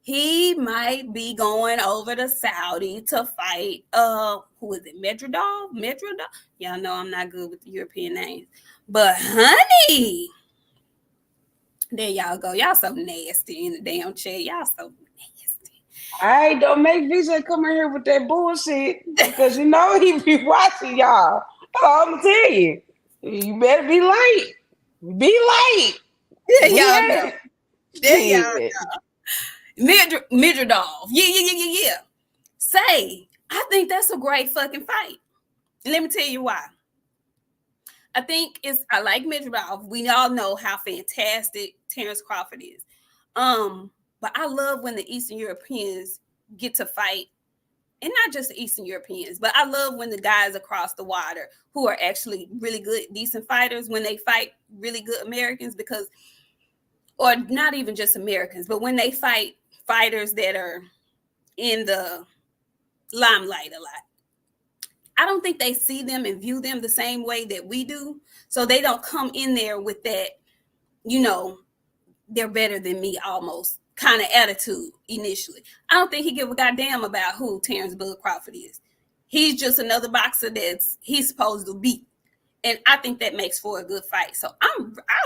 He might be going over to Saudi to fight, who is it, Medradov? Y'all know I'm not good with the European names. But honey, there y'all go. Y'all so nasty in the damn chat. Y'all so nasty. All right, don't make VJ come in here with that bullshit because you know he be watching y'all. I'm gonna tell you, you better be light. Be light. Yeah, We y'all know. had There y'all shit. know. Midradov. Yeah. Say, I think that's a great fucking fight. Let me tell you why. I like Midradov. We all know how fantastic Terrence Crawford is. But I love when the Eastern Europeans get to fight, and not just the Eastern Europeans, but I love when the guys across the water who are actually really good, decent fighters, when they fight really good Americans, because, or not even just Americans, but when they fight fighters that are in the limelight a lot. I don't think they see them and view them the same way that we do. So they don't come in there with that, you know, they're better than me almost kind of attitude initially. I don't think he give a goddamn about who Terrence Bud Crawford is. He's just another boxer he's supposed to beat. And I think that makes for a good fight. So I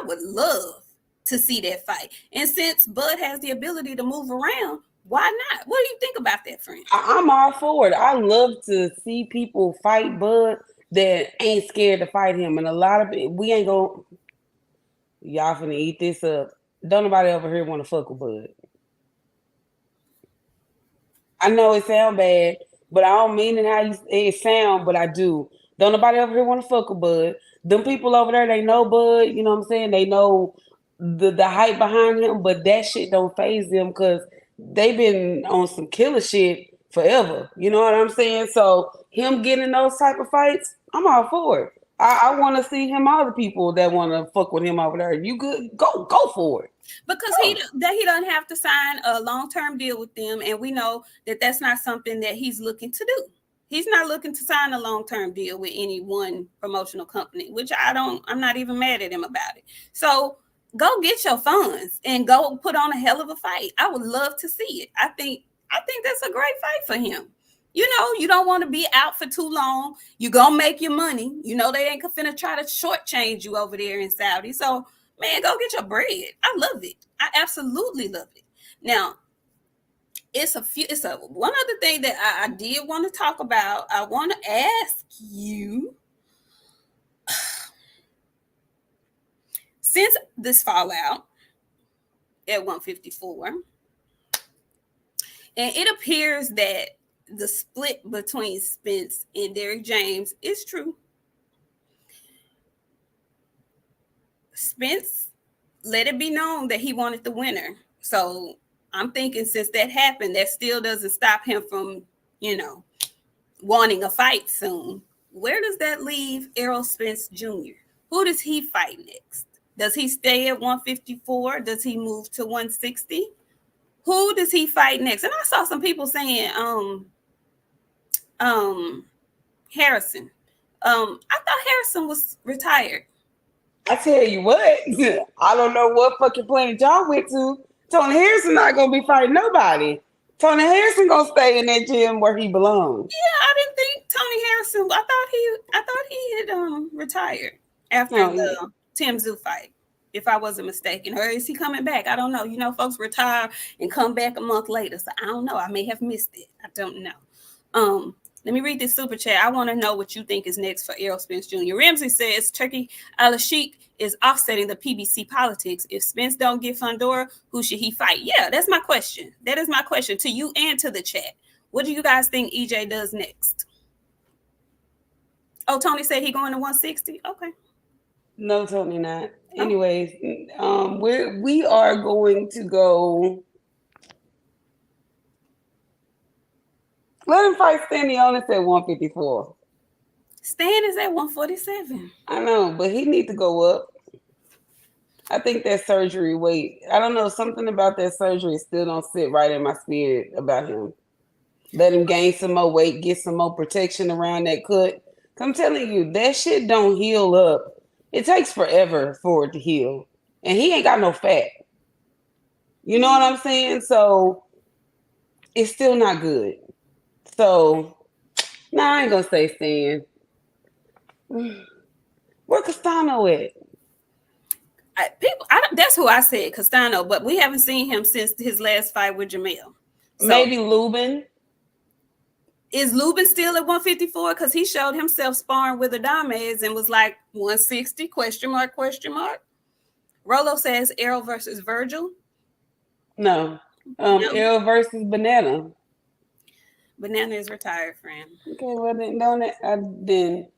would love to see that fight. And since Bud has the ability to move around, why not? What do you think about that, friend? I'm all for it. I love to see people fight Bud that ain't scared to fight him. And a lot of it, we ain't going y'all finna eat this up. Don't nobody over here want to fuck with Bud. I know it sound bad, but I don't mean it how it sound, but I do. Don't nobody over here want to fuck with Bud. Them people over there, they know Bud. You know what I'm saying? They know the hype behind him, but that shit don't phase them because they been on some killer shit forever. You know what I'm saying? So him getting those type of fights, I'm all for it. I want to see him. All the people that want to fuck with him over there, you good? Go for it. Because he doesn't have to sign a long-term deal with them, and we know that that's not something that he's looking to do. He's not looking to sign a long-term deal with any one promotional company, which I'm not even mad at him about it. So go get your funds and go put on a hell of a fight. I would love to see it. I think that's a great fight for him. You know, you don't want to be out for too long. You're going to make your money. You know, they ain't finna try to shortchange you over there in Saudi. So, man, go get your bread. I love it. I absolutely love it. Now, it's one other thing that I did want to talk about. I want to ask you, since this fallout at 154, and it appears that the split between Spence and Derrick James is true. Spence let it be known that he wanted the winner. So I'm thinking since that happened, that still doesn't stop him from, wanting a fight soon. Where does that leave Errol Spence Jr.? Who does he fight next? Does he stay at 154? Does he move to 160? Who does he fight next? And I saw some people saying Harrison. I thought Harrison was retired. I tell you what, I don't know what fucking planet y'all went to. Tony Harrison not gonna be fighting nobody. Tony Harrison gonna stay in that gym where he belongs. Yeah, I didn't think Tony Harrison. I thought he had retired after the Tim Tszyu fight, if I wasn't mistaken. Or is he coming back? I don't know. You know, folks retire and come back a month later, so I don't know. I may have missed it. I don't know. Let me read this super chat. I want to know what you think is next for Errol Spence Jr. Ramsey says Turkey Al-Sheikh is offsetting the PBC politics. If Spence don't get Fundora, who should he fight? Yeah, that's my question. That is my question to you and to the chat. What do you guys think EJ does next? Oh, Tony said he going to 160? Okay. No, Tony not. Oh. Anyways, we are going to go. Let him fight Stanionis at 154. Stan is at 147. I know, but he needs to go up. I think that surgery weight. I don't know, something about that surgery still don't sit right in my spirit about him. Let him gain some more weight, get some more protection around that cut. I'm telling you, that shit don't heal up. It takes forever for it to heal. And he ain't got no fat. You know what I'm saying? So it's still not good. So, I ain't gonna say Stan. Where Castano at? That's who I said, Castano, but we haven't seen him since his last fight with Jamel. So, maybe Lubin. Is Lubin still at 154? Because he showed himself sparring with Adames and was like 160, question mark. Rolo says Errol versus Virgil. No. No, L versus Banana. Banana is retired, friend. Okay, well then, don't it, then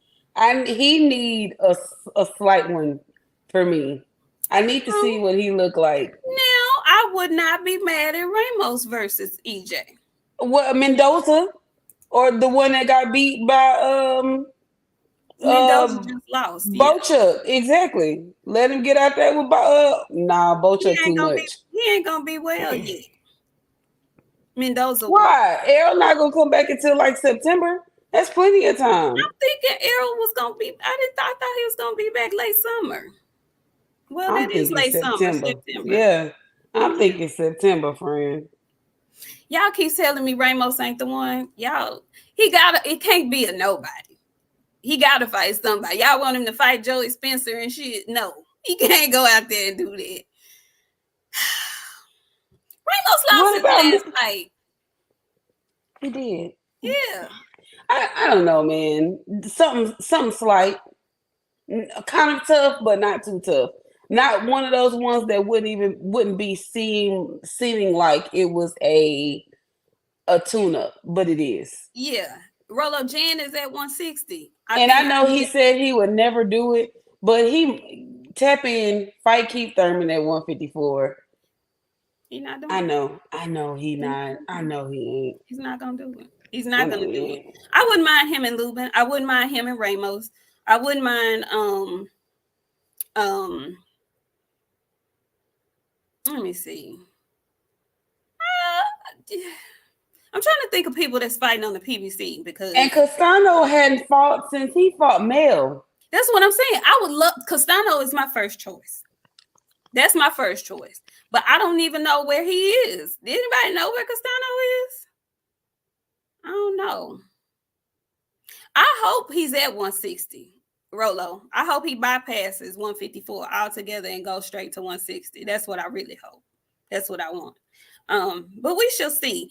he need a slight one for me. I need to see Um, what he look like. Now I would not be mad at Ramos versus EJ. What Mendoza or the one that got beat by Mendoza just lost. Yeah, Bocha? Exactly. Let him get out there with nah, he Bocha ain't too gonna be. much. He ain't gonna be well yet. Mendoza won. Why? Errol not gonna come back until like September. That's plenty of time. I'm thinking Errol was gonna be. I thought he was gonna be back late summer. Well, I'm that is thinking late summer, September. September. Yeah. I'm Mm. thinking September, friend. Y'all keep telling me Ramos ain't the one. Y'all, he gotta. It can't be a nobody. He gotta fight somebody. Y'all want him to fight Joey Spencer and shit? No, he can't go out there and do that. Ramos lost What his about last fight. he did? Yeah. I don't know, man. Something slight, kind of tough, but not too tough. Not one of those ones that wouldn't be seeming like it was a tune up, but it is. Yeah. Rolo Jan is at 160. I And I think know he said he would never do it, but he tap in fight Keith Thurman at 154. he's not doing I it. know, I know he not. I know he ain't. He's not gonna do it. He's I not know gonna he do it. ain't. I wouldn't mind him and Lubin. I wouldn't mind him and Ramos. I wouldn't mind um let me see. I'm trying to think of people that's fighting on the PBC And because Castano hadn't fought since he fought Mel. that's what I'm saying. I would love Castano is my first choice. That's my first choice. But I don't even know where he is. Did anybody know where Castano is? I don't know. I hope he's at 160. Rolo. I hope he bypasses 154 altogether and goes straight to 160. That's what I really hope. That's what I want. But we shall see.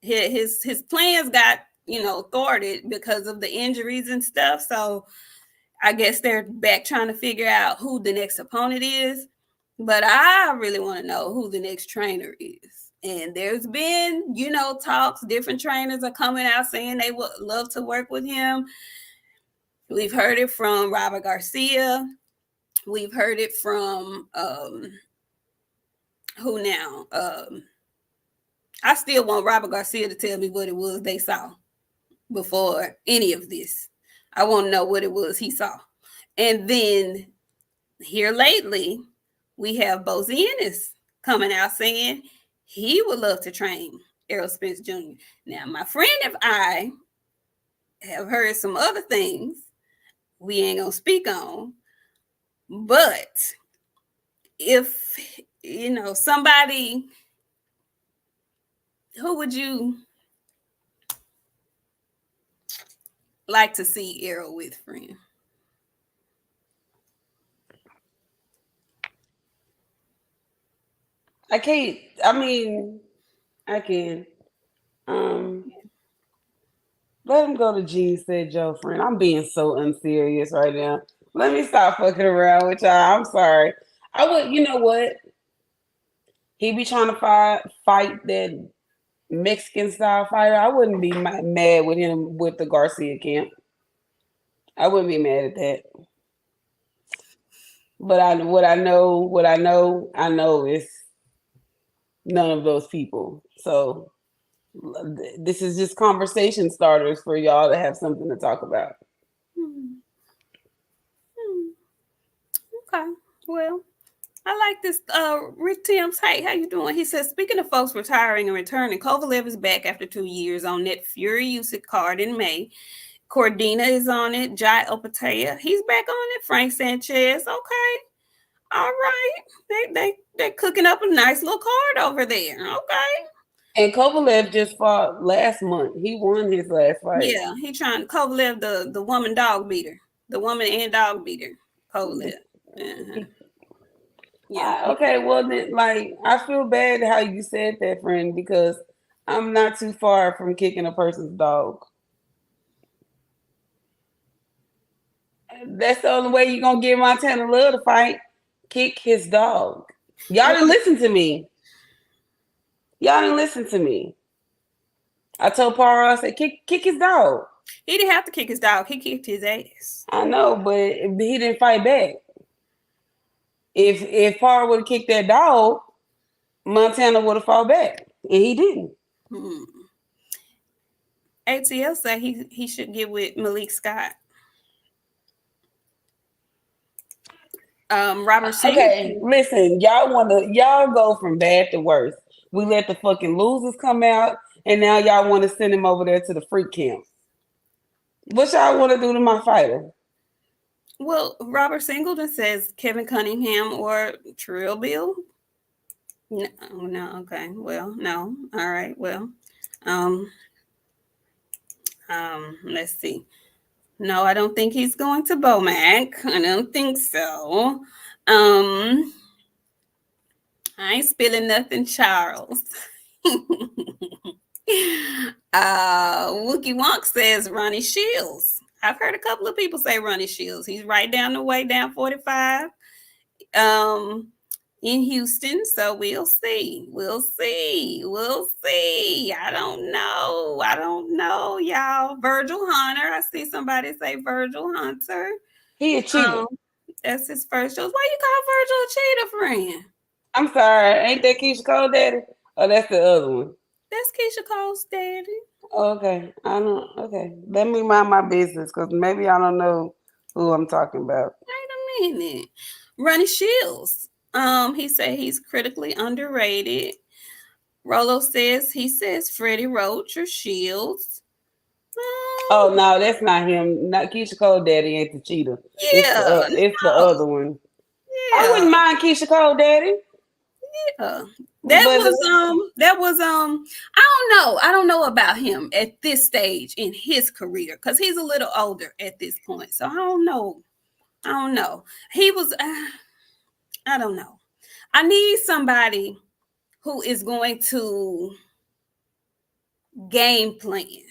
His plans got, thwarted because of the injuries and stuff. So I guess they're back trying to figure out who the next opponent is. But I really want to know who the next trainer is. And there's been, talks. Different trainers are coming out saying they would love to work with him. We've heard it from Robert Garcia. We've heard it from who now? I still want Robert Garcia to tell me what it was they saw before any of this. I want to know what it was he saw. And then here lately, we have BOXIANA coming out saying he would love to train Errol Spence Jr. Now, my friend, if I have heard some other things we ain't gonna speak on, but if somebody, who would you like to see Errol with, friend? I can't. I mean, I can. Um, Let him go to Gene said Joe, friend. I'm being so unserious right now. Let me stop fucking around with y'all. I'm sorry. I would. You know what? He be trying to fight that Mexican style fighter. I wouldn't be mad with him with the Garcia camp. I wouldn't be mad at that. But I know is none of those people. So this is just conversation starters for y'all to have something to talk about. Hmm. Okay. Well, I like this. Rick Timms, hey, how you doing? He says, speaking of folks retiring and returning, Kovalev is back after 2 years on that Fury Usyk card in May. Cordina is on it. Jai Opataya, he's back on it. Frank Sanchez, okay. All right. They're cooking up a nice little card over there. Okay. And Kovalev just fought last month. He won his last fight. Yeah, he trying Kovalev, the woman dog beater. The woman and dog beater. Kovalev. Uh-huh. Yeah. Okay, well then, like I feel bad how you said that, friend, because I'm not too far from kicking a person's dog. That's the only way you're gonna get Montana Love to fight. Kick his dog. Y'all didn't listen to me. Y'all didn't listen to me. I told Paro, I said, kick his dog. He didn't have to kick his dog. He kicked his ass. I know, but he didn't fight back. If Paro would have kicked that dog, Montana would have fought back, and he didn't. ATL said he should get with Malik Scott. Robert Singer. Okay, listen, y'all go from bad to worse. We let the fucking losers come out, and now y'all want to send him over there to the freak camp. What y'all want to do to my fighter? Well, Robert Singleton says Kevin Cunningham or Trill Bill. No, okay. Well, no. All right. Well, let's see. No, I don't think he's going to Bomac. I don't think so. I ain't spilling nothing, Charles. Wookie Wonk says Ronnie Shields. I've heard a couple of people say Ronnie Shields. He's right down the way, down 45. In Houston, so we'll see. I don't know, y'all. Virgil Hunter. I see somebody say Virgil Hunter. He a cheater. That's his first choice. Why you call Virgil a cheater, friend? I'm sorry. Ain't that Keisha Cole daddy? Oh, that's the other one. That's Keisha Cole's daddy. Okay. Okay. Let me mind my business, because maybe I don't know who I'm talking about. Wait a minute. Ronnie Shields. He said he's critically underrated. Rolo says Freddie Roach or Shields. Oh no, that's not him. Not Keisha Cole daddy ain't the cheater. Yeah, it's the other one. Yeah. I wouldn't mind Keisha Cole daddy. Yeah. That was I don't know about him at this stage in his career, because he's a little older at this point. So I don't know. He was I don't know. I need somebody who is going to game plan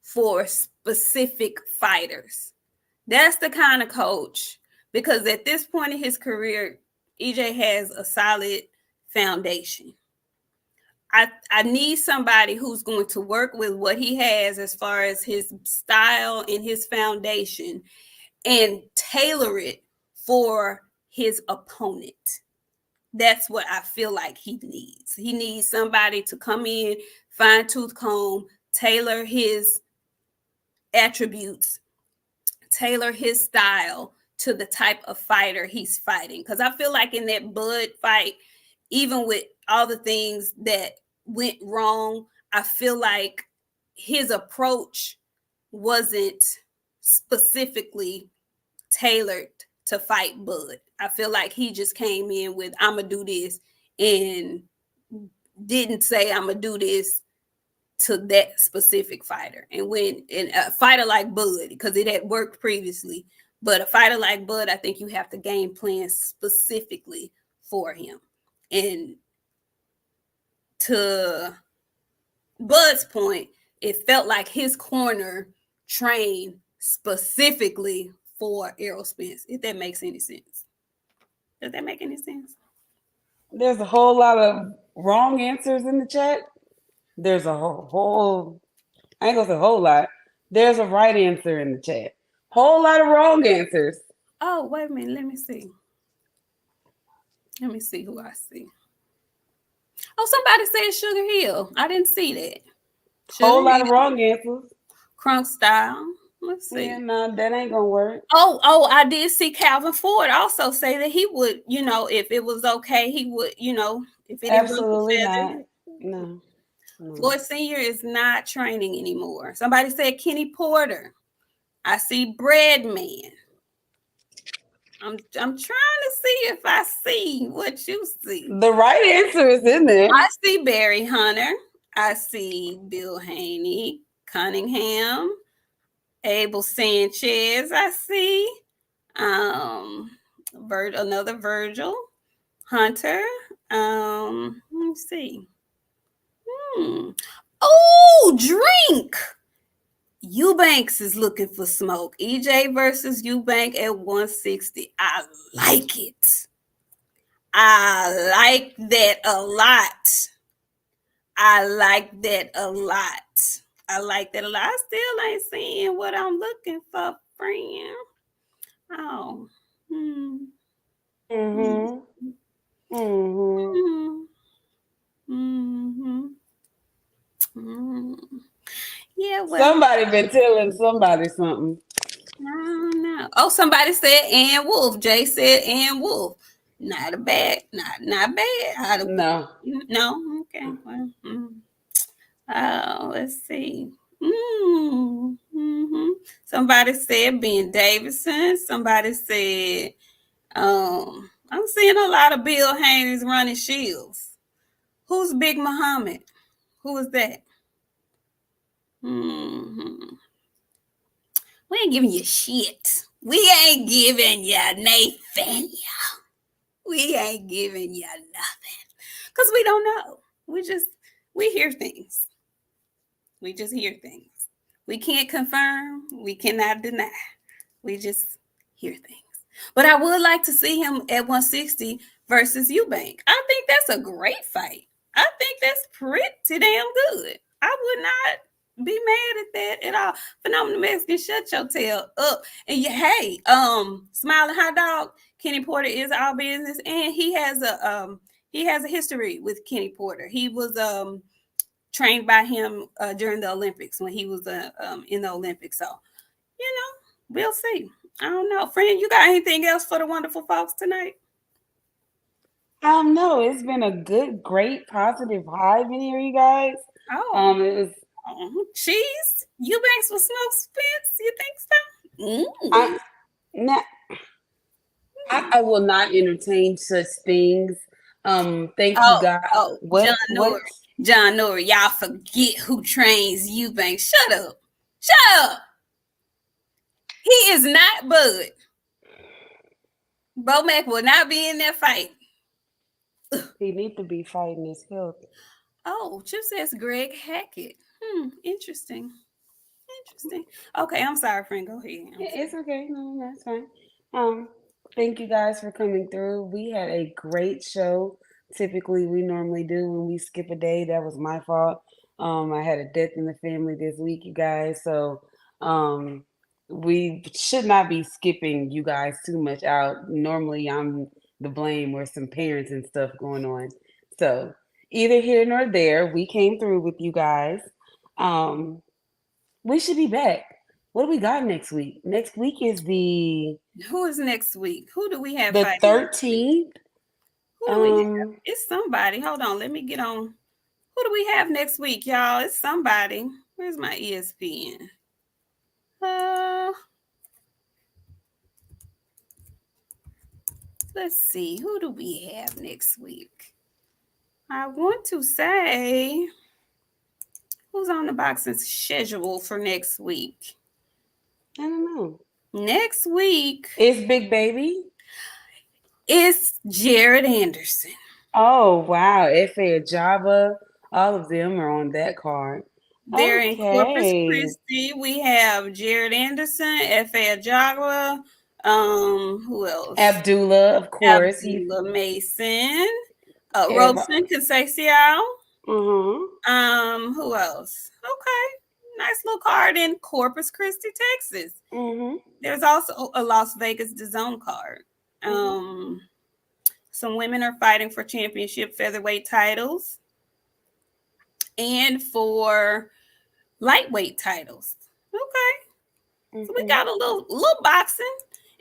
for specific fighters. That's the kind of coach, because at this point in his career, EJ has a solid foundation. I need somebody who's going to work with what he has as far as his style and his foundation and tailor it for his opponent. That's what I feel like he needs. He needs somebody to come in, fine tooth comb, tailor his attributes, tailor his style to the type of fighter he's fighting. Because I feel like in that Bud fight, even with all the things that went wrong, I feel like his approach wasn't specifically tailored to fight Bud. I feel like he just came in with, I'm going to do this, and didn't say, I'm going to do this to that specific fighter. And when in a fighter like Bud, because it had worked previously, but a fighter like Bud, I think you have to game plan specifically for him. And to Bud's point, it felt like his corner trained specifically for Errol Spence, if that makes any sense. Does that make any sense? There's a whole lot of wrong answers in the chat. There's a whole I ain't gonna say a whole lot. There's a right answer in the chat. Whole lot of wrong answers. Oh, wait a minute. Let me see. Let me see who I see. Oh, somebody said Sugar Hill. I didn't see that. Whole lot of wrong answers. Crunk Style. Let's see. Yeah, no, that ain't gonna work. Oh, I did see Calvin Ford also say that he would, if it was okay, he would, if it absolutely not. No. Floyd Senior is not training anymore. Somebody said Kenny Porter. I see Breadman. I'm trying to see if I see what you see. The right answer is in there. I see Barry Hunter. I see Bill Haney, Cunningham, Abel Sanchez. I see another Virgil Hunter. Let me see. Oh, drink. Eubanks is looking for smoke. EJ versus Eubank at 160. I like it. I like that a lot. I like that a lot. I like that a lot. I still ain't seeing what I'm looking for, friend. Oh. Hmm. Mm-hmm. Mm-hmm. Hmm. Hmm. Hmm. Yeah, well, Somebody been telling somebody something. I don't know. Oh, somebody said Ann Wolf. Jay said Ann Wolf. Not a bad, not bad. How do No. no? Okay. Well, oh, let's see. Mm-hmm. Somebody said Ben Davidson. Somebody said I'm seeing a lot of Bill Haynes running Shields. Who's Big Muhammad? Who is that? Mm-hmm. We ain't giving you shit. We ain't giving you Nathan. We ain't giving you nothing. Because we don't know. We hear things. We just hear things. We can't confirm. We cannot deny. We just hear things. But I would like to see him at 160 versus Eubank. I think that's a great fight. I think that's pretty damn good. I would not be mad at that at all. Phenomenal Mexican, shut your tail up. And hey, Smiling Hot Dog, Kenny Porter is our business, and he has a history with Kenny Porter. He was trained by him during the Olympics when he was in the Olympics. So you know, we'll see. I don't know. Friend, you got anything else for the wonderful folks tonight? No, it's been a good, great, positive vibe in here, you guys. Oh, It was cheese? Eubanks with smoke Spence? You think so? I not I will not entertain such things. Thank you, Oh, God. oh, John What? Norrie. John Norrie. Y'all forget who trains Eubanks. Shut up. Shut up. He is not Bud. Bomac will not be in that fight. He need to be fighting his health. Oh, Chip says Greg Hackett. Interesting. Interesting. Okay, I'm sorry, friend. Go ahead. I'm It's sorry. okay. No, that's fine. Um, thank you guys for coming through. We had a great show. Typically, we normally do when we skip a day. That was my fault. I had a death in the family this week, you guys. So, um, we should not be skipping you guys too much out. Normally, I'm the blame or some parents and stuff going on. So, either here nor there, we came through with you guys. Um, we should be back. What do we got next week? Next week is Who is next week? Who do we have the fighting next week? 13th. Who do we have? Um, It's somebody. Hold on. Let me get on. Who do we have next week, y'all? It's somebody. Where's my ESPN? Uh, let's see. Who do we have next week? I want to say who's on the boxing schedule for next week. I don't know. Next week It's Big Baby. is Jared Anderson. Oh wow, F.A. Java. All of them are on that card. They're in Corpus Okay. Christi. We have Jared Anderson, F.A. Ajagwa, who else? Abdullah, of course. He's Abdullah Mason, everybody. Robeson Conceição. Uh-huh. Who else? Okay. Nice little card in Corpus Christi, Texas. Mm-hmm. There's also a Las Vegas DAZN card. Mm-hmm. Some women are fighting for championship featherweight titles and for lightweight titles. Okay. So we Mm-hmm. got a little boxing.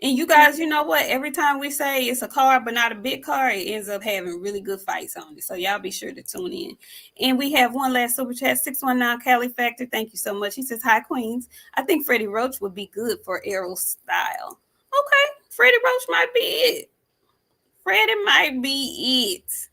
And you guys, you know what? Every time we say it's a card but not a big card, it ends up having really good fights on it. So y'all be sure to tune in. And we have one last super chat, 619 Cali Factor. Thank you so much. He says, "Hi Queens. I think Freddie Roach would be good for Errol style." Okay. Freddie Roach might be it. Freddie might be it.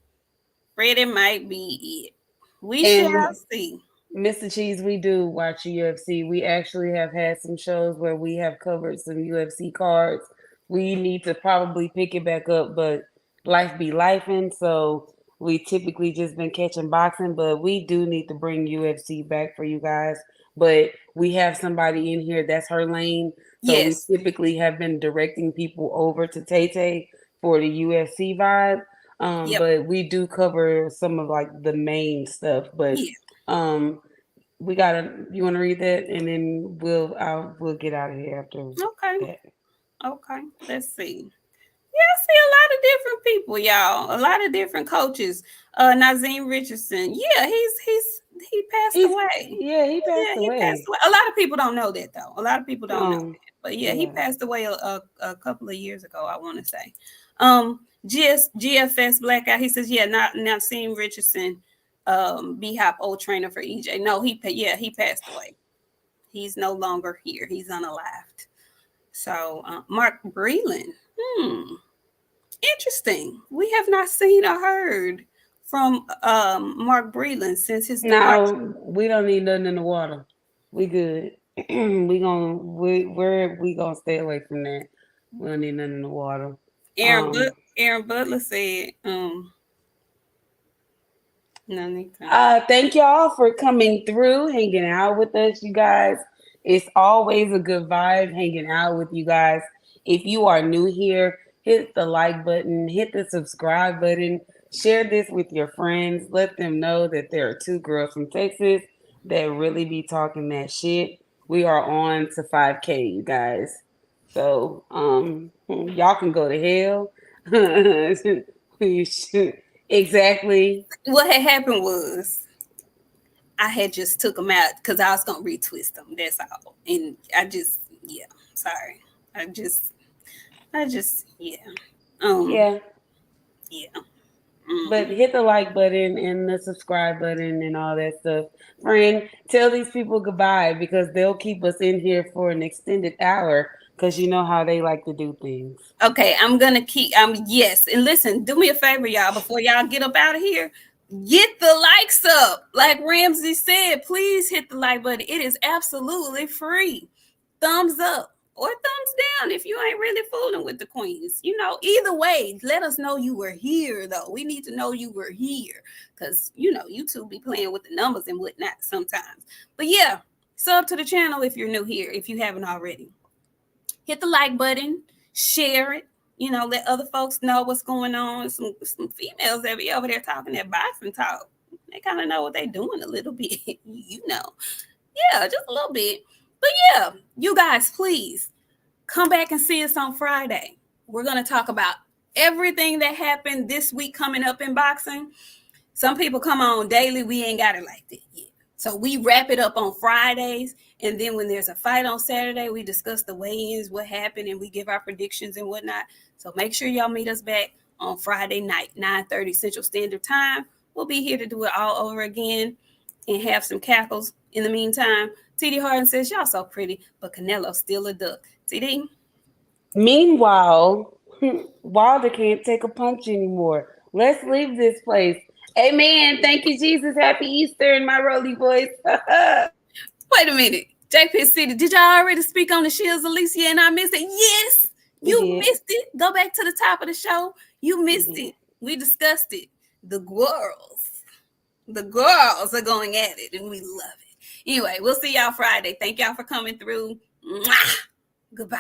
Freddie might be it. We shall And see. Mr. Cheese, we do watch UFC. We actually have had some shows where we have covered some UFC cards. We need to probably pick it back up, but life be lifing, so we typically just been catching boxing, but we do need to bring UFC back for you guys. But we have somebody in here that's her lane, so we Yes. typically have been directing people over to Tay Tay for the UFC vibe. Yep. But we do cover some of like the main stuff. But Yeah. um, we gotta. You want to read that, and then we'll get out of here after Okay. that. Okay. Let's see. Yeah, I see a lot of different people, y'all. A lot of different coaches. Nazim Richardson. Yeah, he passed He's away. he Yeah, passed he passed away. away. A lot of people don't know that though. A lot of people don't know Um, that. But yeah, he yeah. passed away a couple of years ago, I want to say. GFS Blackout, he says, yeah, not Nazim Richardson, B Hop old trainer for EJ. No, he passed away. He's no longer here. He's unalived. So Mark Breland. Interesting. We have not seen or heard from Mark Breland since his departure. Now we don't need nothing in the water. We good. We gonna stay away from that. We don't need nothing in the water. Um, Aaron Butler said, no, Thank y'all for coming through, hanging out with us, you guys. It's always a good vibe hanging out with you guys. If you are new here, hit the like button, hit the subscribe button, share this with your friends. Let them know that there are two girls from Texas that really be talking that shit. We are on to 5K, you guys. So, y'all can go to hell. You should. Exactly. what had happened was I had just took them out because I was gonna retwist them. That's all, and I just yeah, sorry. I just yeah, um Yeah. yeah. But Mm-hmm. hit the like button and the subscribe button and all that stuff. Friend, tell these people goodbye because they'll keep us in here for an extended hour because you know how they like to do things. Okay, I'm gonna keep yes, and listen, do me a favor, y'all, before y'all get up out of here. Get the likes up. Like Ramsey said, please hit the like button. It is absolutely free. Thumbs up or thumbs down if you ain't really fooling with the queens. You know, either way, let us know you were here though. We need to know you were here. Cause you know, YouTube be playing with the numbers and whatnot sometimes. But yeah, sub to the channel if you're new here, if you haven't already. Hit the like button, share it. You know, let other folks know what's going on. Some females that be over there talking that boxing talk. They kind of know what they're doing a little bit. You know, yeah, just a little bit. But yeah, you guys, please come back and see us on Friday. We're gonna talk about everything that happened this week coming up in boxing. Some people come on daily. We ain't got it like that yet. So we wrap it up on Fridays. And then when there's a fight on Saturday, we discuss the weigh-ins, what happened, and we give our predictions and whatnot. So make sure y'all meet us back on Friday night, 9:30 Central Standard Time. We'll be here to do it all over again and have some cackles in the meantime. TD Harden says, y'all so pretty, but Canelo's still a duck. TD? Meanwhile, Wilder can't take a punch anymore. Let's leave this place. Amen. Thank you, Jesus. Happy Easter in my roly boys. Wait a minute. JP City, did y'all already speak on the Shields, Alicia, and I missed it? Yes, We you did. missed it. Go back to the top of the show. You missed it. We discussed it. The girls are going at it, and we love it. Anyway, we'll see y'all Friday. Thank y'all for coming through. Mwah! Goodbye.